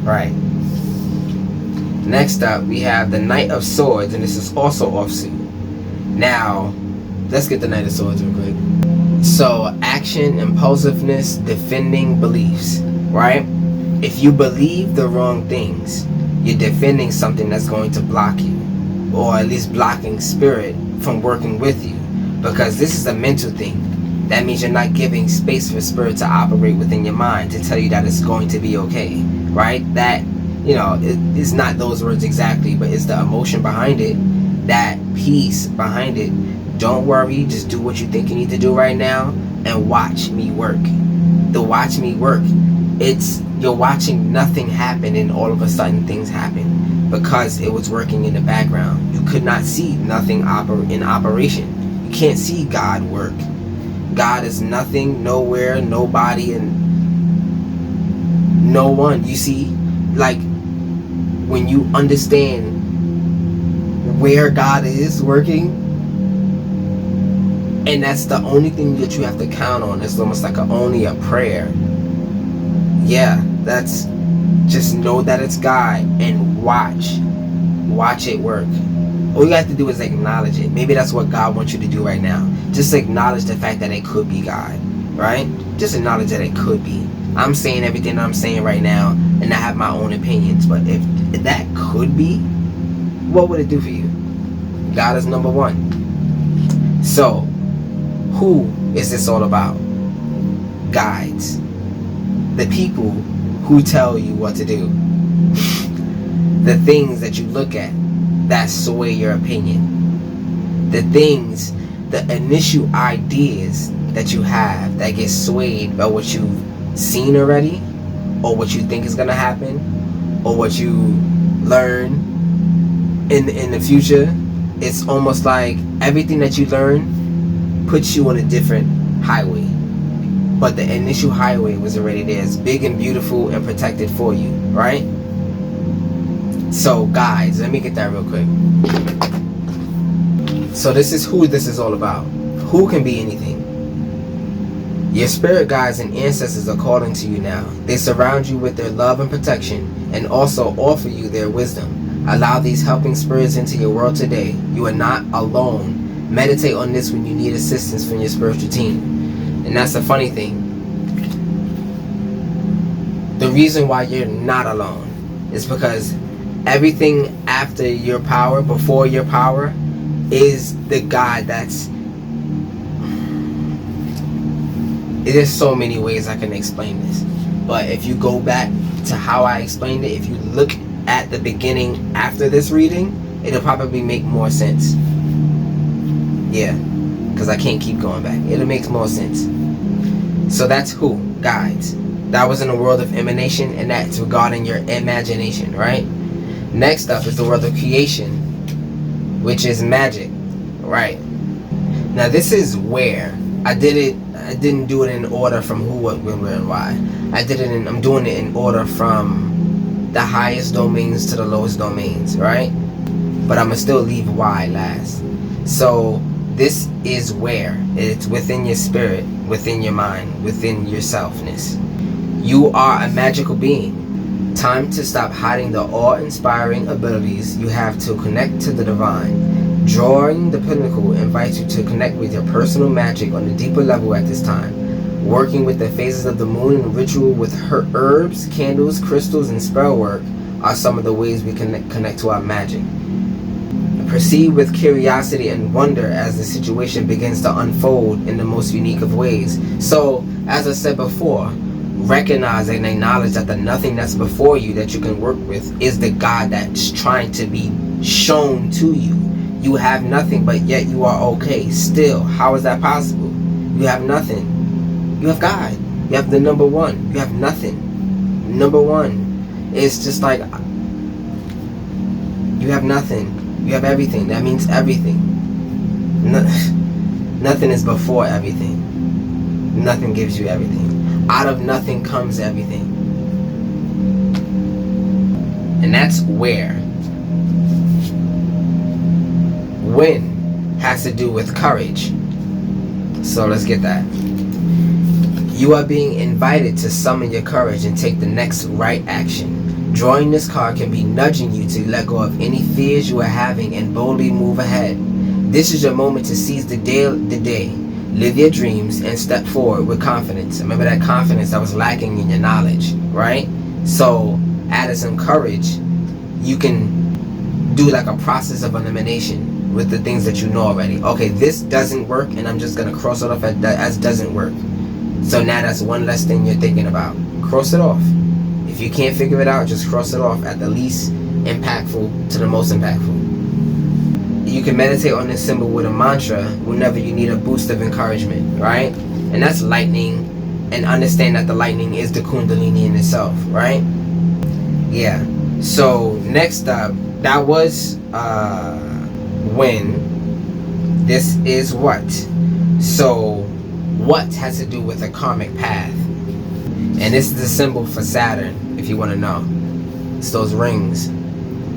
right. Next up, we have the Knight of Swords, and this is also offsuit. Now, let's get the Knight of Swords real quick. So, action, impulsiveness, defending beliefs, right? If you believe the wrong things, you're defending something that's going to block you, or at least blocking spirit from working with you, because this is a mental thing. That means you're not giving space for spirit to operate within your mind to tell you that it's going to be okay, right? That, you know, it's not those words exactly, but it's the emotion behind it, that peace behind it. Don't worry, just do what you think you need to do right now and watch me work. The watch me work, it's you're watching nothing happen and all of a sudden things happen because it was working in the background. You could not see nothing in operation. You can't see God work. God is nothing, nowhere, nobody, and no one. You see, like, when you understand where God is working, and that's the only thing that you have to count on. It's almost like only a prayer. Yeah, that's just know that it's God and watch it work. All you have to do is acknowledge it. Maybe that's what God wants you to do right now. Just acknowledge the fact that it could be God, right? Just acknowledge that it could be. I'm saying everything I'm saying right now, and I have my own opinions, but if that could be, what would it do for you? God is number one. So, who is this all about? Guides. The people who tell you what to do. The things that you look at that sway your opinion. The things, the initial ideas that you have that get swayed by what you've seen already, or what you think is going to happen, or what you learn in the future. It's almost like everything that you learn puts you on a different highway, but the initial highway was already there. It's big and beautiful and protected for you, right? So guys, let me get that real quick. So this is who this is all about. Who can be anything. Your spirit guides and ancestors are calling to you now. They surround you with their love and protection, and also offer you their wisdom. Allow these helping spirits into your world today. You are not alone. Meditate on this when you need assistance from your spiritual team. And that's the funny thing. The reason why you're not alone is because everything after your power, before your power, is the God that's... There's so many ways I can explain this. But if you go back to how I explained it, if you look at the beginning after this reading, it'll probably make more sense. Yeah, because I can't keep going back. It'll make more sense. So that's who? Guides. That was in the world of emanation, and that's regarding your imagination, right? Next up is the world of creation, which is magic, right? Now this is where I didn't do it in order from who, what, when, where, and why. I'm doing it in order from the highest domains to the lowest domains, right? But I'm gonna still leave why last. So this is where it's within your spirit, within your mind, within your selfness. You are a magical being. Time to stop hiding the awe-inspiring abilities you have to connect to the divine. Drawing the pinnacle invites you to connect with your personal magic on a deeper level at this time. Working with the phases of the moon and ritual with her herbs, candles, crystals, and spell work are some of the ways we connect to our magic. Proceed with curiosity and wonder as the situation begins to unfold in the most unique of ways. So, as I said before, recognize and acknowledge that the nothing that's before you that you can work with is the God that's trying to be shown to you. You have nothing, but yet you are okay still. How is that possible? You have nothing. You have God. You have the number one. You have nothing. Number one. It's just like you have nothing. You have everything. That means everything. Nothing is before everything. Nothing gives you everything. Out of nothing comes everything. And that's where. When has to do with courage. So let's get that. You are being invited to summon your courage and take the next right action. Drawing this card can be nudging you to let go of any fears you are having and boldly move ahead. This is your moment to seize the day, live your dreams, and step forward with confidence. Remember that confidence that was lacking in your knowledge, right? So, adding some courage, you can do like a process of elimination with the things that you know already. Okay, this doesn't work, and I'm just going to cross it off as doesn't work. So now that's one less thing you're thinking about. Cross it off. If you can't figure it out, just cross it off at the least impactful to the most impactful. You can meditate on this symbol with a mantra whenever you need a boost of encouragement, right? And that's lightning, and understand that the lightning is the kundalini in itself, right? Yeah. So next up, that was when. This is what. So what has to do with a karmic path? And this is the symbol for Saturn, if you want to know. It's those rings.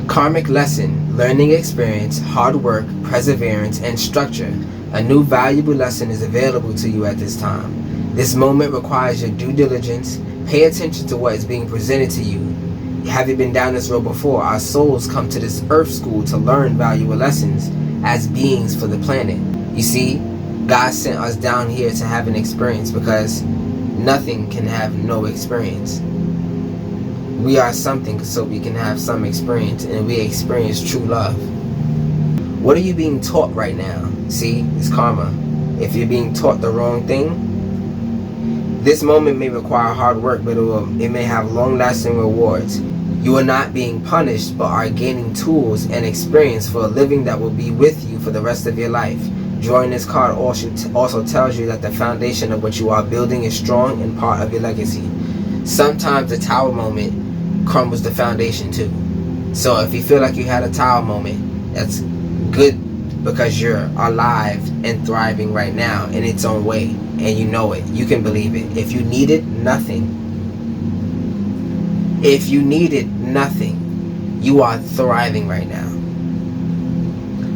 Karmic lesson, learning experience, hard work, perseverance, and structure. A new valuable lesson is available to you at this time. This moment requires your due diligence. Pay attention to what is being presented to you. Have you been down this road before? Our souls come to this earth school to learn valuable lessons as beings for the planet. You see, God sent us down here to have an experience because nothing can have no experience. We are something so we can have some experience, and we experience true love. What are you being taught right now? See, it's karma. If you're being taught the wrong thing, this moment may require hard work, but it may have long-lasting rewards. You are not being punished, but are gaining tools and experience for a living that will be with you for the rest of your life. Drawing this card also tells you that the foundation of what you are building is strong and part of your legacy. Sometimes the tower moment crumbles the foundation too. So if you feel like you had a tower moment, that's good because you're alive and thriving right now in its own way, and you know it. You can believe it. If you needed nothing, you are thriving right now.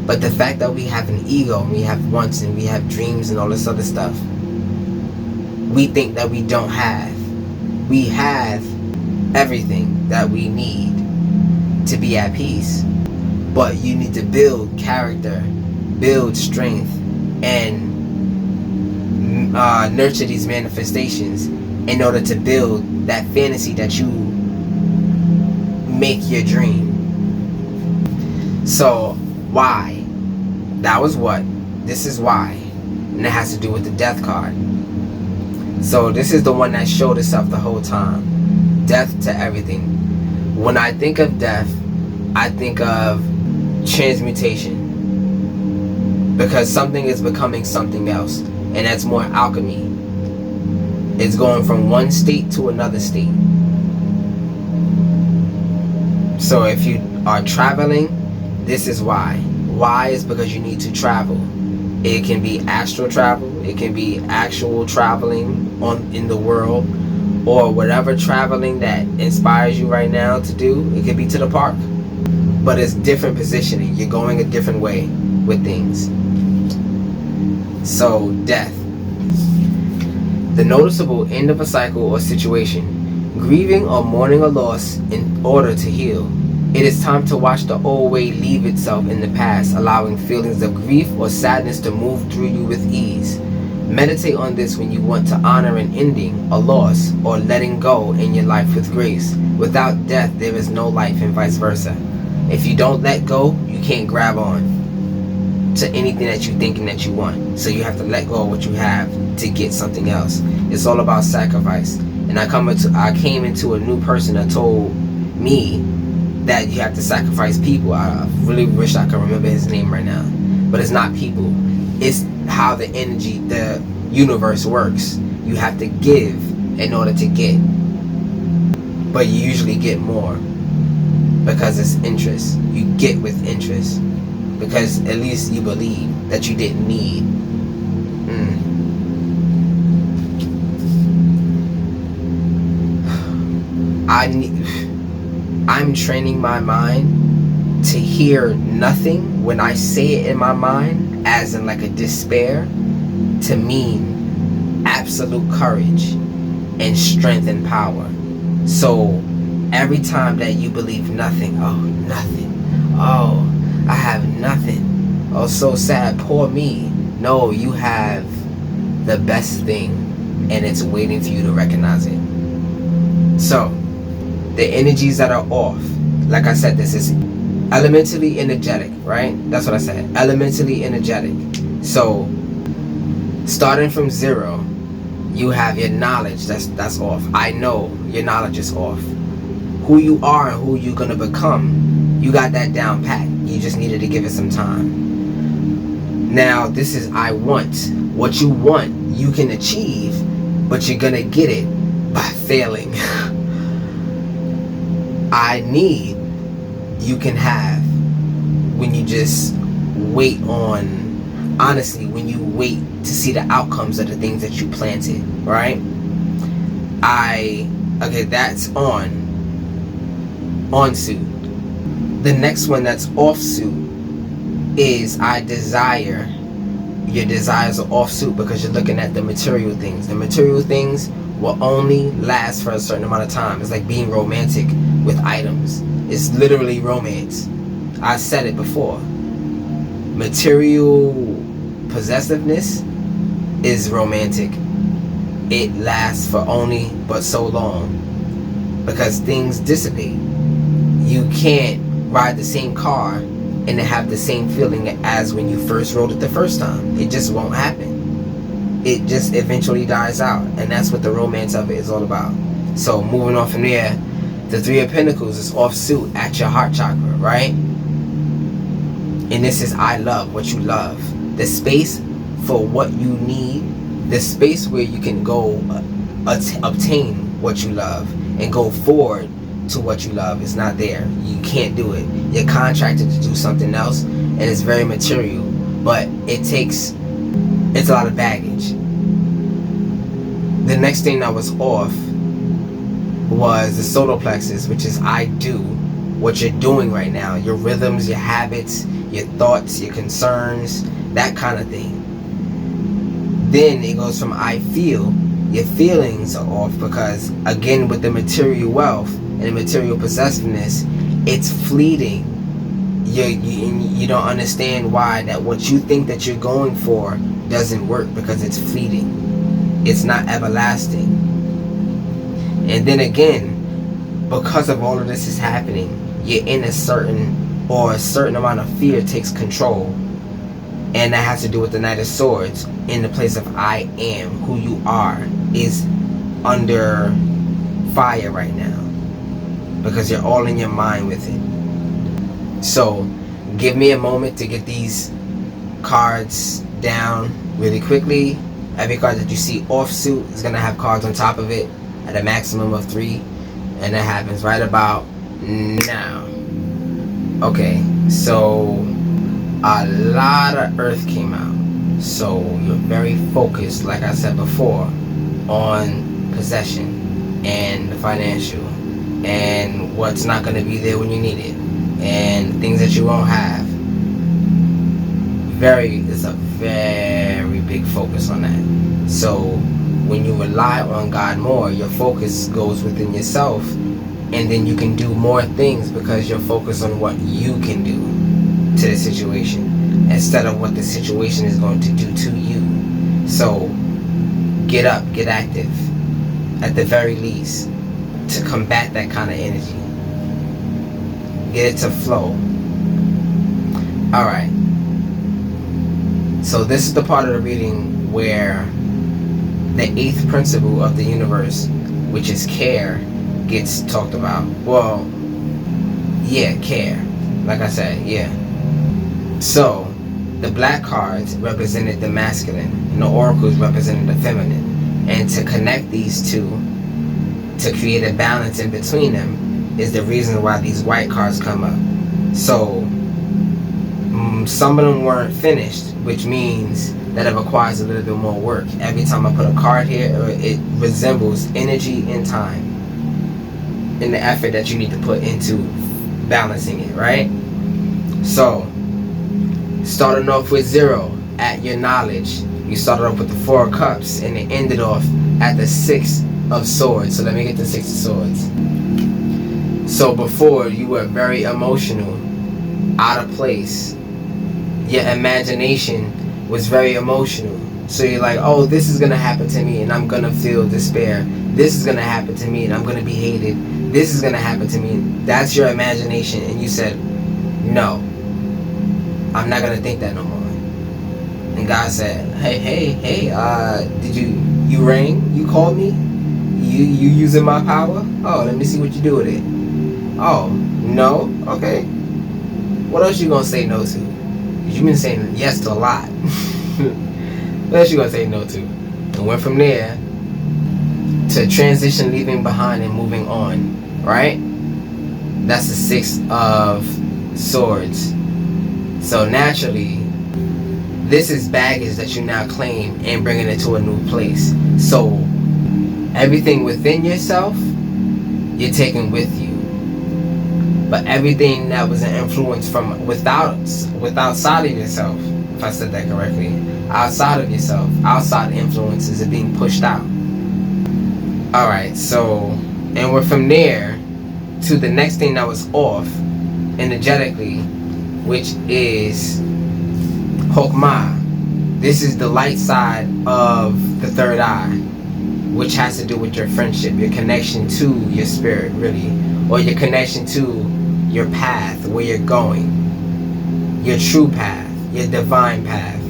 But the fact that we have an ego, and we have wants, and we have dreams and all this other stuff, we think that we don't have. We have everything that we need to be at peace. But you need to build character, build strength, and nurture these manifestations in order to build that fantasy that you make your dream. So, why? That was what. This is why. And it has to do with the death card. So this is the one that showed itself the whole time. Death to everything. When I think of death, I think of transmutation. Because something is becoming something else. And that's more alchemy. It's going from one state to another state. So if you are traveling, this is why. Why is because you need to travel. It can be astral travel. It can be actual traveling in the world, or whatever traveling that inspires you right now to do. It could be to the park, but it's different positioning. You're going a different way with things. So death, the noticeable end of a cycle or situation. Grieving or mourning a loss in order to heal. It is time to watch the old way leave itself in the past, allowing feelings of grief or sadness to move through you with ease. Meditate on this when you want to honor an ending, a loss, or letting go in your life with grace. Without death, there is no life, and vice versa. If you don't let go, you can't grab on to anything that you're thinking that you want. So you have to let go of what you have to get something else. It's all about sacrifice. And I came into a new person that told me that you have to sacrifice people. I really wish I could remember his name right now. But it's not people. It's how the energy, the universe works. You have to give in order to get. but you usually get more because it's interest. You get with interest because at least you believe that you didn't need. I'm training my mind to hear nothing when I say it in my mind, as in like a despair, to mean absolute courage and strength and power. So every time that you believe nothing, oh, nothing, oh, I have nothing, oh, so sad, poor me. No, you have the best thing, and it's waiting for you to recognize it. So the energies that are off, like I said, this is elementally energetic, right? That's what I said, elementally energetic. So starting from 0, you have your knowledge that's off. I know your knowledge is off. Who you are and who you're gonna become, you got that down pat. You just needed to give it some time. Now this is I want. What you want, you can achieve, but you're gonna get it by failing. I need, you can have when you just wait on, honestly, when you wait to see the outcomes of the things that you planted, right? Okay, that's on suit. The next one that's off suit is I desire. Your desires are off suit because you're looking at the material things. The material things will only last for a certain amount of time. It's like being romantic with items. It's literally romance. I said it before. Material possessiveness is romantic. It lasts for only but so long because things dissipate. You can't ride the same car and have the same feeling as when you first rode it the first time. It just won't happen. It just eventually dies out, and that's what the romance of it is all about. So moving on from there, the 3 of Pentacles is off suit at your heart chakra, right? And this is I love what you love. The space for what you need, the space where you can go obtain what you love and go forward to what you love is not there. You can't do it. You're contracted to do something else, and it's very material, but it's a lot of baggage. The next thing that was off was the solar plexus, which is I do, what you're doing right now, your rhythms, your habits, your thoughts, your concerns, that kind of thing. Then it goes from I feel. Your feelings are off because, again, with the material wealth and the material possessiveness, it's fleeting. You don't understand why that what you think that you're going for doesn't work, because it's fleeting. It's not everlasting. And then again, because of all of this is happening, you're in a certain amount of fear takes control. And that has to do with the Knight of Swords. In the place of I am, who you are, is under fire right now. Because you're all in your mind with it. So, give me a moment to get these cards down really quickly. Every card that you see offsuit is going to have cards on top of it at a maximum of 3. And that happens right about now. Okay, so a lot of earth came out. So you're very focused, like I said before, on possession and the financial and what's not going to be there when you need it and things that you won't have. It's a very big focus on that. So when you rely on God more, your focus goes within yourself, and then you can do more things because you're focused on what you can do to the situation instead of what the situation is going to do to you. So get up, get active at the very least to combat that kind of energy. Get it to flow. Alright, so this is the part of the reading where the 8th principle of the universe, which is care, gets talked about. Well, yeah, care. Like I said, yeah. So, the black cards represented the masculine, and the oracles represented the feminine. And to connect these two to create a balance in between them is the reason why these white cards come up. So some of them weren't finished, which means that it requires a little bit more work. Every time I put a card here, it resembles energy and time in the effort that you need to put into balancing it, right? So starting off with 0 at your knowledge, you started off with the 4 of Cups and it ended off at the 6 of Swords. So let me get the 6 of Swords. So before, you were very emotional, out of place. Your imagination was very emotional. So you're like, oh, this is gonna happen to me and I'm gonna feel despair. This is gonna happen to me and I'm gonna be hated. This is gonna happen to me. That's your imagination. And you said, no, I'm not gonna think that no more. And God said, hey, did you rang? You called me? You using my power? Oh, let me see what you do with it. Oh, no? Okay. What else you gonna say no to? You've been saying yes to a lot. What else you gonna say no to? And went from there to transition, leaving behind and moving on, right? That's the 6 of Swords. So naturally, this is baggage that you now claim and bringing it to a new place. So everything within yourself, you're taking with you. But everything that was an influence from outside of yourself, if I said that correctly, outside of yourself, outside influences are being pushed out. Alright, so, and we're from there to the next thing that was off energetically, which is Hokmah. This is the light side of the third eye, which has to do with your friendship, your connection to your spirit, really, or your connection to your path, where you're going, your true path, your divine path.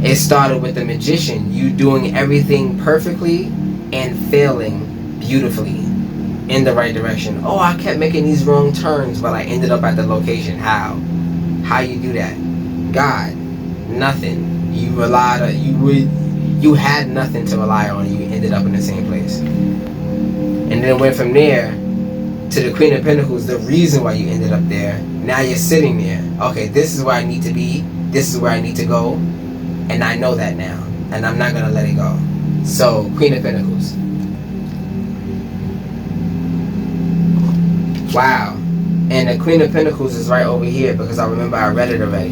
It started with the magician, you doing everything perfectly and failing beautifully in the right direction. Oh, I kept making these wrong turns, but I ended up at the location. How you do that? God, nothing. You relied on, you had nothing to rely on, you ended up in the same place. And then it went from there to the Queen of Pentacles, the reason why you ended up there. Now you're sitting there. Okay, this is where I need to be. This is where I need to go. And I know that now. And I'm not going to let it go. So, Queen of Pentacles. Wow. And the Queen of Pentacles is right over here because I remember I read it already.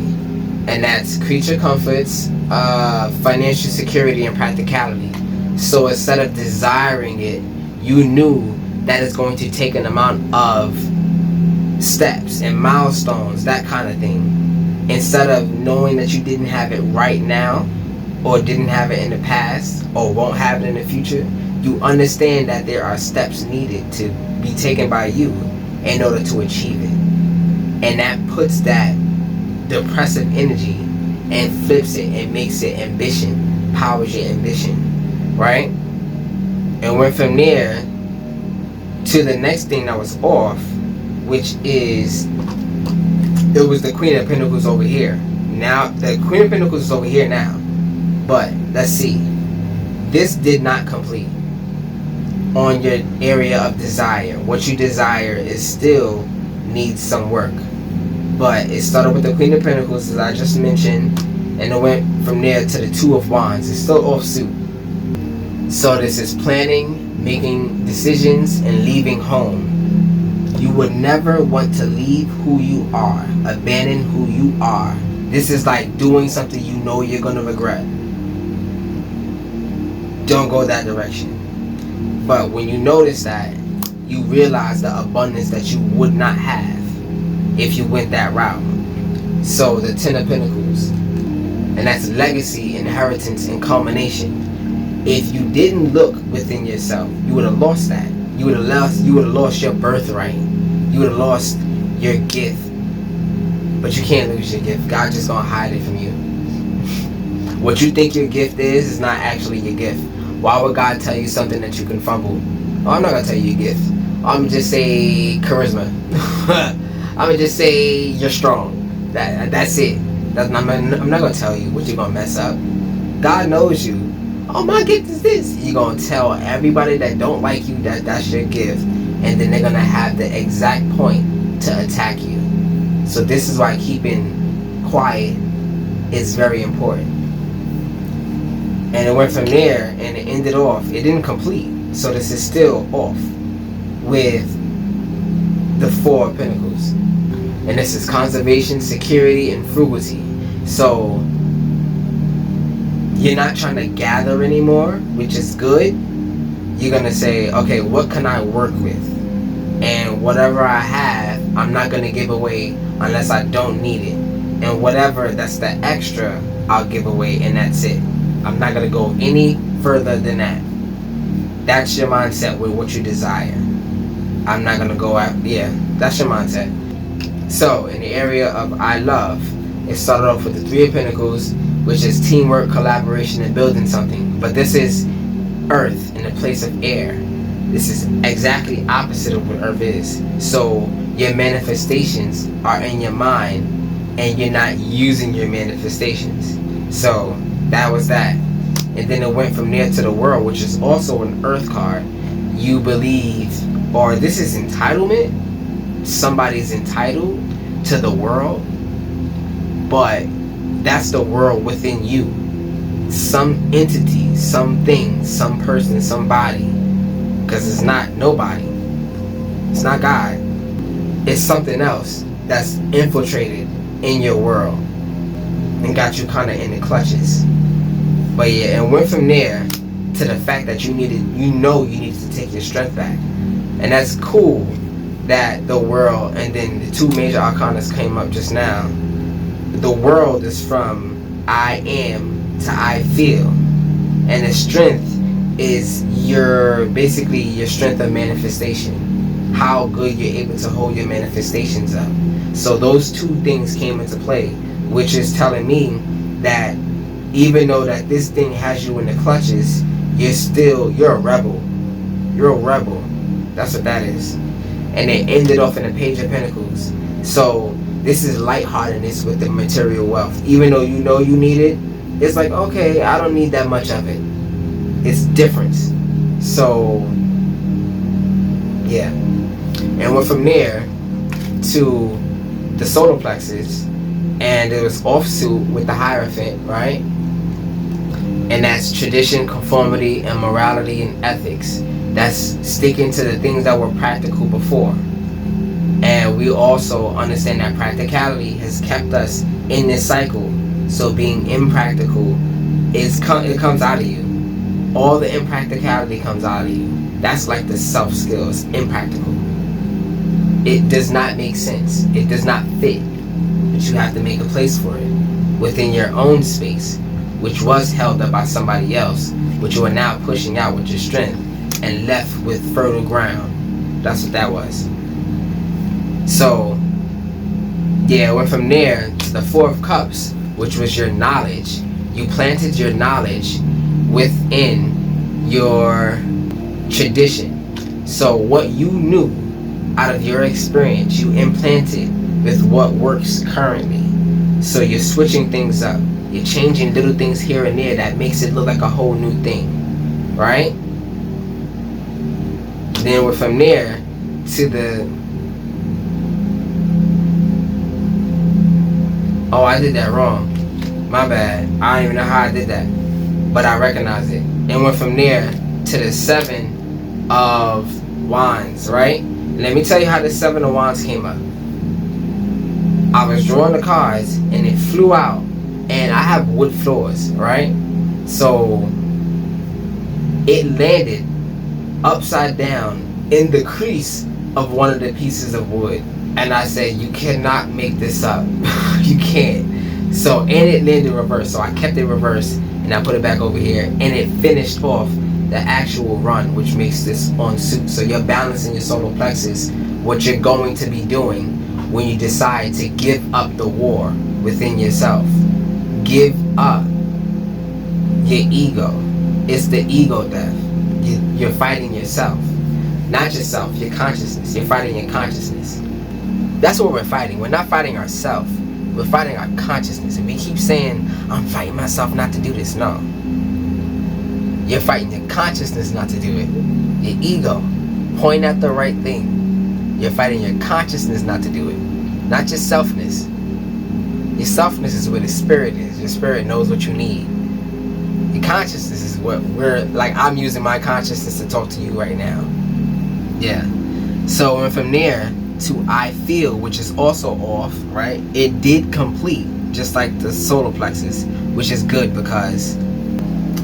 And that's creature comforts, financial security, and practicality. So instead of desiring it, you knew that it's going to take an amount of steps and milestones, that kind of thing. Instead of knowing that you didn't have it right now, or didn't have it in the past, or won't have it in the future, you understand that there are steps needed to be taken by you in order to achieve it. And that puts that depressive energy and flips it and makes it ambition, powers your ambition, right? And went from there to the next thing that was off, which is, it was the Queen of Pentacles over here. Now, the Queen of Pentacles is over here now. But, let's see. This did not complete on your area of desire. What you desire is still needs some work. But it started with the Queen of Pentacles, as I just mentioned, and it went from there to the Two of Wands. It's still off suit. So this is planning, making decisions, and leaving home. You would never want to leave who you are, abandon who you are. This is like doing something you know you're going to regret. Don't go that direction. But when you notice that, you realize the abundance that you would not have if you went that route. So the Ten of Pentacles, and that's legacy, inheritance, and culmination. If you didn't look within yourself, you would have lost that. You would have lost your birthright. You would have lost your gift. But you can't lose your gift. God just gonna hide it from you. What you think your gift is not actually your gift. Why would God tell you something that you can fumble? Oh, I'm not gonna tell you your gift. I'm gonna just say charisma. I'm gonna just say you're strong. That's it. I'm not gonna tell you what you're gonna mess up. God knows you. oh, my gift is this. You're going to tell everybody that don't like you that that's your gift. And then they're going to have the exact point to attack you. So this is why keeping quiet is very important. And it went from there and it ended off. It didn't complete. So this is still off with the 4 of Pentacles. And this is conservation, security, and frugality. So you're not trying to gather anymore, which is good. You're going to say, okay, what can I work with? And whatever I have, I'm not going to give away unless I don't need it. And whatever that's the extra, I'll give away, and that's it. I'm not going to go any further than that. That's your mindset with what you desire. I'm not going to go out. Yeah, that's your mindset. So, in the area of I love, it started off with the 3 of Pentacles, which is teamwork, collaboration, and building something. But this is earth in the place of air. This is exactly opposite of what earth is. So, your manifestations are in your mind, and you're not using your manifestations. So, that was that. And then it went from there to the world, which is also an earth card. You believe, or this is entitlement. Somebody's entitled to the world, but that's the world within you. Some entity, something, some person, somebody. Because it's not nobody. It's not God. It's something else that's infiltrated in your world and got you kind of in the clutches. But yeah, and went from there to the fact that you needed to take your strength back. And that's cool that the world, and then the 2 major arcanas came up just now. The world is from I am to I feel. And the strength is basically your strength of manifestation. How good you're able to hold your manifestations up. So those 2 things came into play, which is telling me that even though that this thing has you in the clutches, you're a rebel. You're a rebel. That's what that is. And it ended off in the Page of Pentacles. So this is lightheartedness with the material wealth. Even though you know you need it, it's like, okay, I don't need that much of it. It's different. So yeah. And went from there to the solar plexus, and it was offsuit with the Hierophant, right? And that's tradition, conformity, and morality and ethics. That's sticking to the things that were practical before. And we also understand that practicality has kept us in this cycle. So being impractical, it comes out of you. All the impracticality comes out of you. That's like the self skills, impractical. It does not make sense. It does not fit. But you have to make a place for it within your own space, which was held up by somebody else, which you are now pushing out with your strength and left with fertile ground. That's what that was. So yeah, it went from there to the 4 of Cups, which was your knowledge. You planted your knowledge within your tradition. So what you knew out of your experience, you implanted with what works currently. So you're switching things up. You're changing little things here and there that makes it look like a whole new thing, right? Then we're from there to the... Oh, I did that wrong. My bad. I don't even know how I did that, but I recognize it. And went from there to the 7 of Wands, right? And let me tell you how the 7 of Wands came up. I was drawing the cards and it flew out, and I have wood floors, right? So it landed upside down in the crease of one of the pieces of wood. And I said, you cannot make this up. You can't. So, and it landed reverse. So I kept it reverse and I put it back over here, and it finished off the actual run, which makes this on suit. So you're balancing your solar plexus, what you're going to be doing when you decide to give up the war within yourself. Give up your ego. It's the ego death. You're fighting yourself. Not yourself, your consciousness. You're fighting your consciousness. That's what we're fighting. We're not fighting ourselves. We're fighting our consciousness. And we keep saying, I'm fighting myself not to do this. No. You're fighting your consciousness not to do it. Your ego. Point at the right thing. You're fighting your consciousness not to do it. Not your selfness. Your selfness is where the spirit is. Your spirit knows what you need. Your consciousness is what like I'm using my consciousness to talk to you right now. Yeah. So and from there to I feel, which is also off, right? It did complete, just like the solar plexus, which is good because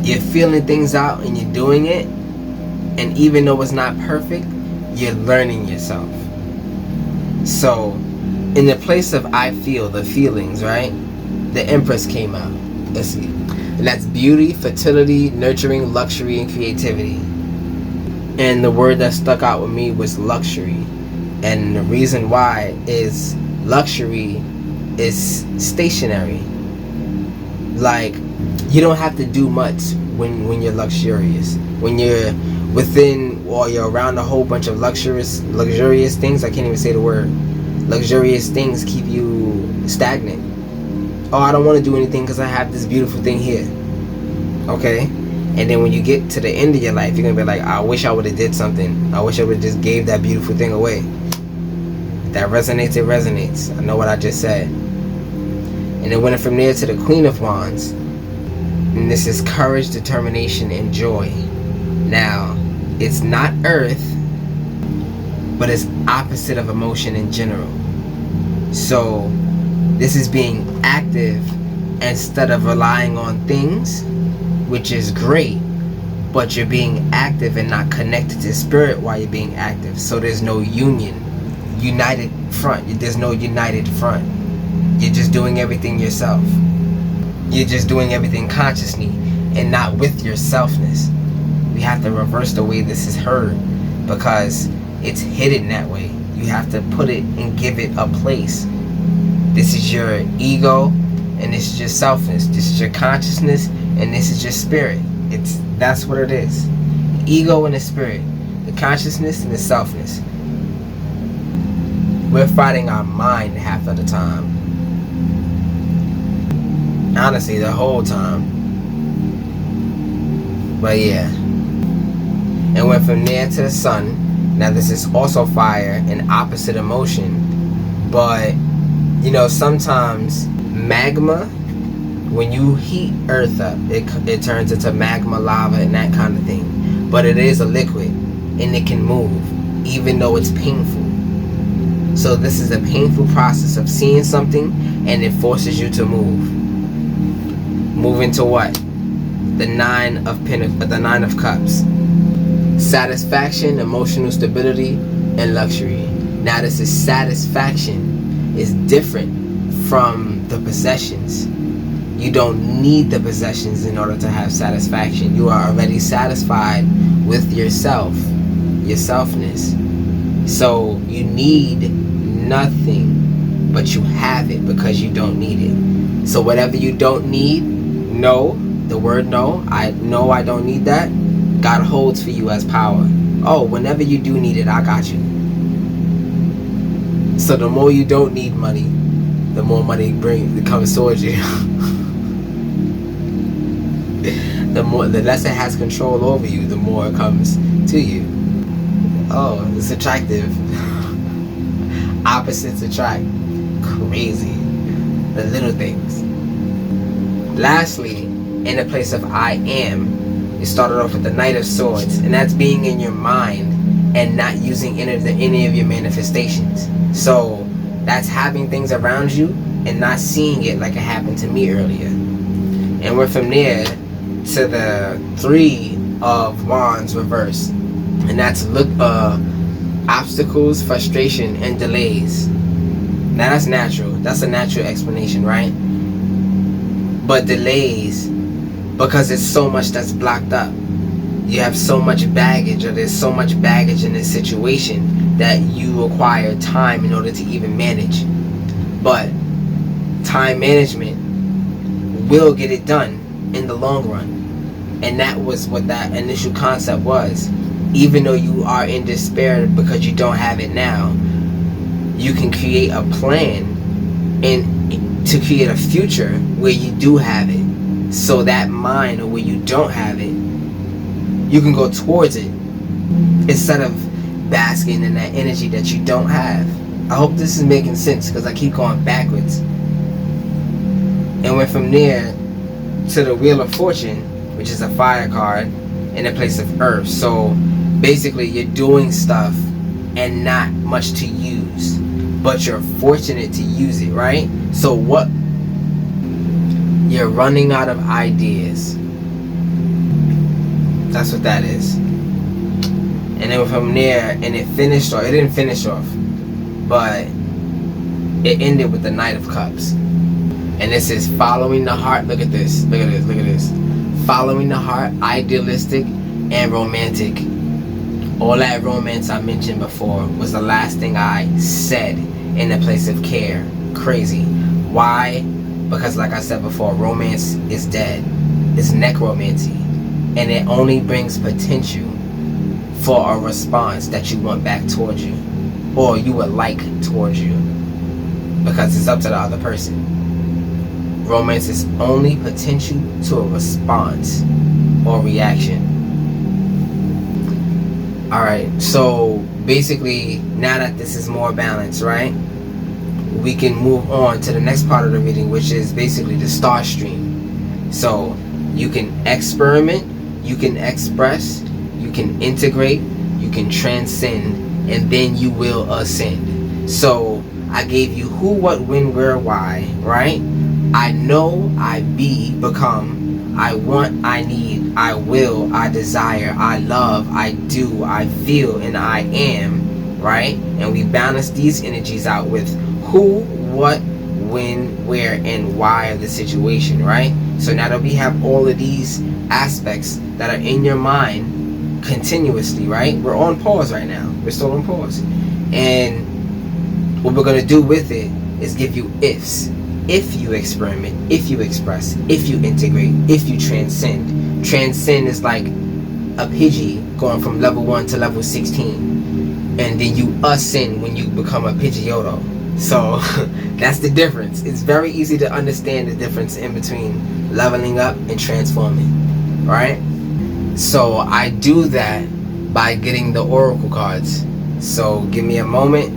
you're feeling things out and you're doing it, and even though it's not perfect, you're learning yourself. So in the place of I feel, the feelings, right? The Empress came out. Let's see. And that's beauty, fertility, nurturing, luxury, and creativity. And the word that stuck out with me was luxury. And the reason why is luxury is stationary. Like, you don't have to do much when you're luxurious. When you're within, or you're around a whole bunch of luxurious things, I can't even say the word. Luxurious things keep you stagnant. Oh, I don't want to do anything because I have this beautiful thing here. Okay? And then when you get to the end of your life, you're going to be like, I wish I would have did something. I wish I would have just gave that beautiful thing away. If that resonates, it resonates. I know what I just said. And then went from there to the Queen of Wands. And this is courage, determination, and joy. Now, it's not earth, but it's opposite of emotion in general. So this is being active instead of relying on things, which is great, but you're being active and not connected to spirit while you're being active. So there's no united front. There's no united front. You're just doing everything yourself. You're just doing everything consciously and not with your selfness. We have to reverse the way this is heard because it's hidden that way. You have to put it and give it a place. This is your ego and this is your selfness. This is your consciousness and this is your spirit. That's what it is. The ego and the spirit. The consciousness and the selfness. We're fighting our mind half of the time. Honestly, the whole time. But yeah. And went from there to the sun. Now this is also fire and opposite emotion. But, you know, sometimes magma, when you heat earth up, it turns into magma, lava, and that kind of thing. But it is a liquid, and it can move, even though it's painful. So this is a painful process of seeing something, and it forces you to move. Move into what? The Nine of Cups. Satisfaction, emotional stability, and luxury. Now this is satisfaction. Is different from the possessions. You don't need the possessions in order to have satisfaction. You are already satisfied with yourself, your selfness. So you need nothing, but you have it because you don't need it. So whatever you don't need, no, the word no, I don't need that, God holds for you as power. Oh, whenever you do need it, I got you. So the more you don't need money, the more money comes towards you. The less it has control over you, the more it comes to you. Oh, it's attractive. Opposites attract. Crazy. The little things. Lastly, in the place of I am, it started off with the Knight of Swords, and that's being in your mind and not using any of your manifestations. So that's having things around you and not seeing it like it happened to me earlier. And we're from there to the Three of Wands reverse, and that's obstacles, frustration, and delays. Now that's natural. That's a natural explanation, right? But delays, because it's so much that's blocked up. You have so much baggage, or there's so much baggage in this situation that you require time in order to even manage. But time management will get it done in the long run. And that was what that initial concept was. Even though you are in despair because you don't have it now, you can create a plan and to create a future where you do have it. So that mind, or where you don't have it, You can go towards it instead of basking in that energy that you don't have. I hope this is making sense because I keep going backwards. And went from there to the Wheel of Fortune, which is a fire card in the place of earth. So basically you're doing stuff and not much to use, but you're fortunate to use it, right? So what? You're running out of ideas. That's what that is. And then from there, and it finished off. It didn't finish off, but it ended with the Knight of Cups. And this is following the heart. Look at this. Look at this. Look at this. Following the heart, idealistic and romantic. All that romance I mentioned before was the last thing I said in the place of care. Crazy. Why? Because like I said before, romance is dead. It's necromancy. And it only brings potential for a response that you want back towards you, or you would like towards you, because it's up to the other person. Romance is only potential to a response or reaction. Alright, so basically, now that this is more balanced, right, we can move on to the next part of the reading, which is basically the star stream. So you can experiment, you can express, you can integrate, you can transcend, and then you will ascend. So I gave you who, what, when, where, why, right? I know, I be, become, I want, I need, I will, I desire, I love, I do, I feel, and I am, right? And we balance these energies out with who, what, when, where, and why of the situation, right? So now that we have all of these aspects that are in your mind continuously, right? We're on pause right now. We're still on pause. And what we're going to do with it is give you ifs. If you experiment, if you express, if you integrate, if you transcend. Transcend is like a Pidgey going from level 1 to level 16. And then you ascend when you become a Pidgeotto. So that's the difference. It's very easy to understand the difference in between leveling up and transforming, right? So I do that by getting the oracle cards. So give me a moment.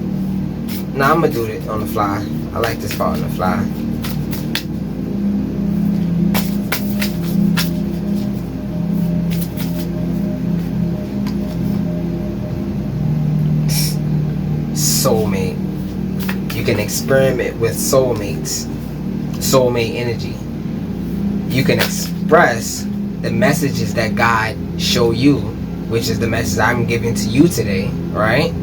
Now I'm gonna do it on the fly. I like this part on the fly. Soulmate. You can experiment with soulmates, soulmate energy. You can express the messages that God show you, which is the message I'm giving to you today, right?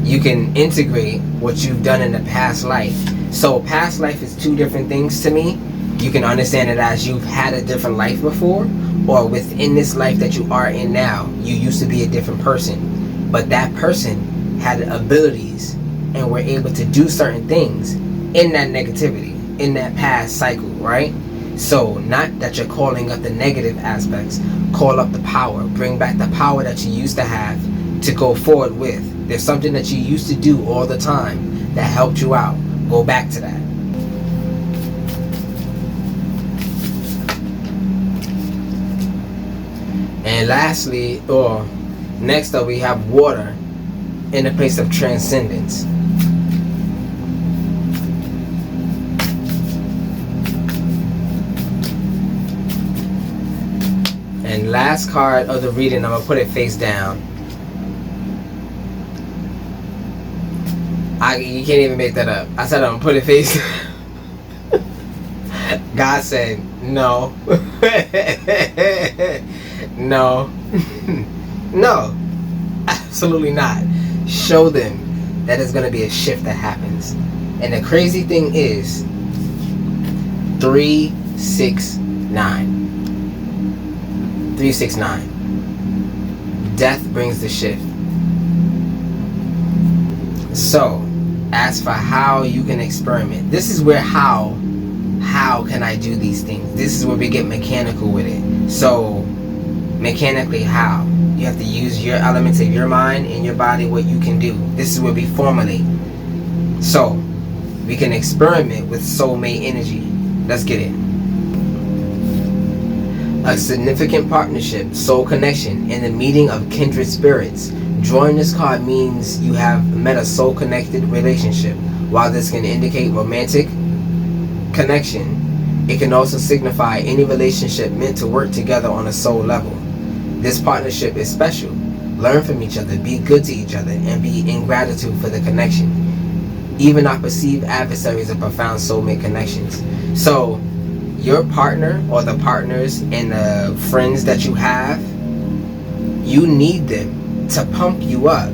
You can integrate what you've done in the past life. So past life is two different things to me. You can understand it as you've had a different life before, or within this life that you are in now, you used to be a different person, but that person had abilities and were able to do certain things in that negativity, in that past cycle, right? So not that you're calling up the negative aspects, call up the power, bring back the power that you used to have to go forward with. There's something that you used to do all the time that helped you out. Go back to that. And lastly, or next up, we have water in the place of transcendence. And last card of the reading, I'm going to put it face down. You can't even make that up. I said I'm going to put it face down. God said, no. No. No. Absolutely not. Show them that there's going to be a shift that happens. And the crazy thing is 3, 6, 9. 3, 6, 9. Death brings the shift. So, as for how you can experiment, this is where how can I do these things? This is where we get mechanical with it. So, mechanically, how? You have to use your elements of your mind and your body, what you can do. This is where we formulate. So, we can experiment with soulmate energy. Let's get it. A significant partnership, soul connection, and the meeting of kindred spirits. Drawing this card means you have met a soul-connected relationship. While this can indicate romantic connection, it can also signify any relationship meant to work together on a soul level. This partnership is special. Learn from each other, be good to each other, and be in gratitude for the connection. Even our perceived adversaries are profound soulmate connections. So, your partner or the partners and the friends that you have, you need them to pump you up.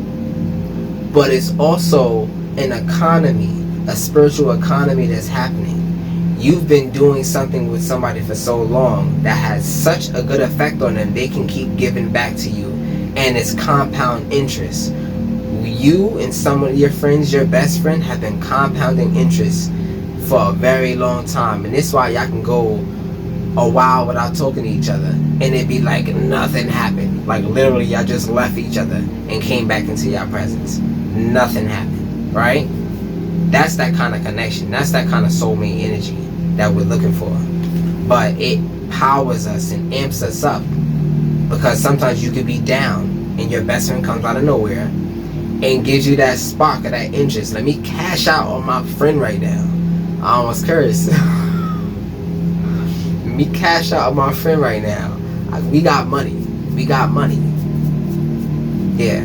But it's also an economy, a spiritual economy that's happening. You've been doing something with somebody for so long that has such a good effect on them, they can keep giving back to you, and it's compound interest. You and some of your friends, your best friend, have been compounding interest for a very long time, and this is why y'all can go a while without talking to each other and it'd be like nothing happened. Like literally y'all just left each other and came back into your presence. Nothing happened, right? That's that kind of connection. That's that kind of soulmate energy that we're looking for. But it powers us and amps us up, because sometimes you could be down and your best friend comes out of nowhere and gives you that spark of that interest. Let me cash out on my friend right now. I almost cursed. Let me cash out on my friend right now. We got money. We got money. Yeah.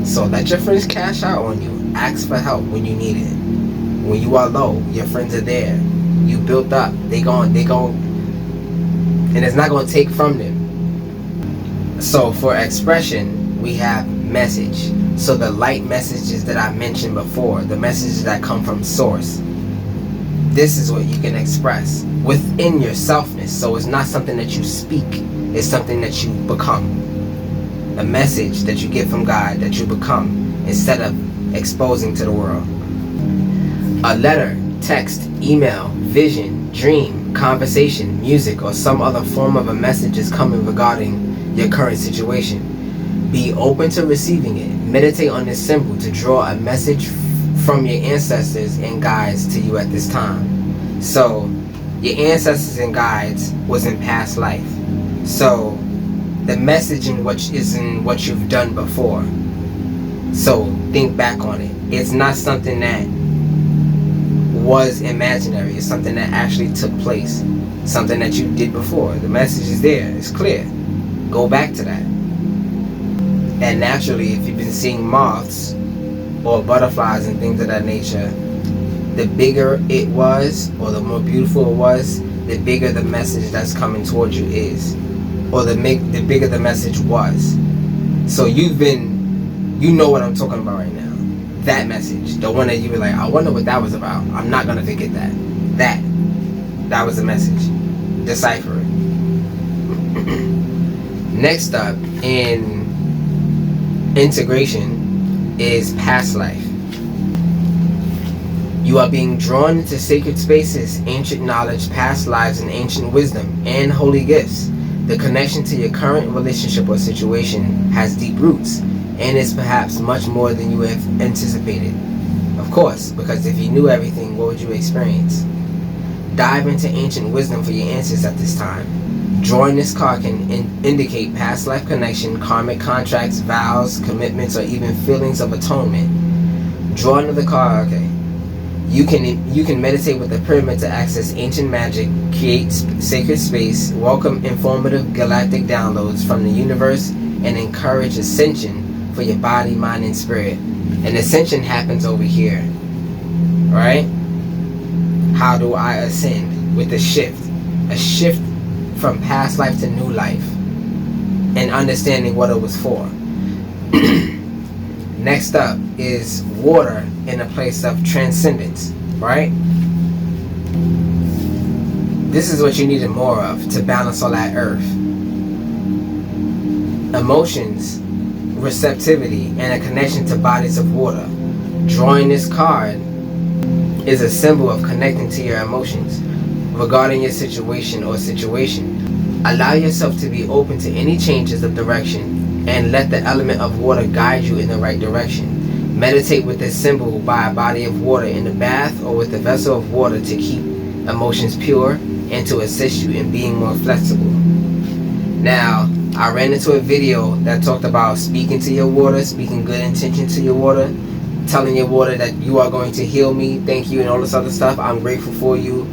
So let your friends cash out on you. Ask for help when you need it. When you are low, your friends are there. You built up. They gon', and it's not gonna take from them. So for expression, we have message. So the light messages that I mentioned before, the messages that come from source, this is what you can express within yourselfness. So it's not something that you speak, it's something that you become. A message that you get from God that you become instead of exposing to the world. A letter, text, email, vision, dream, conversation, music, or some other form of a message is coming regarding your current situation. Be open to receiving it. Meditate on this symbol to draw a message from your ancestors and guides to you at this time. So your ancestors and guides was in past life. So the message in what is in what you've done before. So think back on it. It's not something that was imaginary. It's something that actually took place. Something that you did before. The message is there. It's clear. Go back to that. And naturally, if you've been seeing moths or butterflies and things of that nature, the bigger it was, or the more beautiful it was, the bigger the message that's coming towards you is, or the bigger the message was. So you know what I'm talking about right now. That message, the one that you were like, I wonder what that was about. I'm not gonna forget that. That was the message. Decipher it. Next up in integration is past life. You are being drawn into sacred spaces, ancient knowledge, past lives, and ancient wisdom, and holy gifts. The connection to your current relationship or situation has deep roots, and is perhaps much more than you have anticipated. Of course, because if you knew everything, what would you experience? Dive into ancient wisdom for your answers at this time. Drawing this card can indicate past life connection, karmic contracts, vows, commitments, or even feelings of atonement. Draw another card, okay. You can meditate with the pyramid to access ancient magic, create sacred space, welcome informative galactic downloads from the universe, and encourage ascension for your body, mind, and spirit. And ascension happens over here, right? How do I ascend? With a shift from past life to new life, and understanding what it was for. Next up is water in a place of transcendence, right? This is what you needed more of to balance all that earth. Emotions, receptivity, and a connection to bodies of water. Drawing this card is a symbol of connecting to your emotions regarding your situation or situation. Allow yourself to be open to any changes of direction and let the element of water guide you in the right direction. Meditate with this symbol by a body of water in the bath or with a vessel of water to keep emotions pure and to assist you in being more flexible. Now, I ran into a video that talked about speaking to your water, speaking good intention to your water, telling your water that you are going to heal me, thank you, and all this other stuff. I'm grateful for you,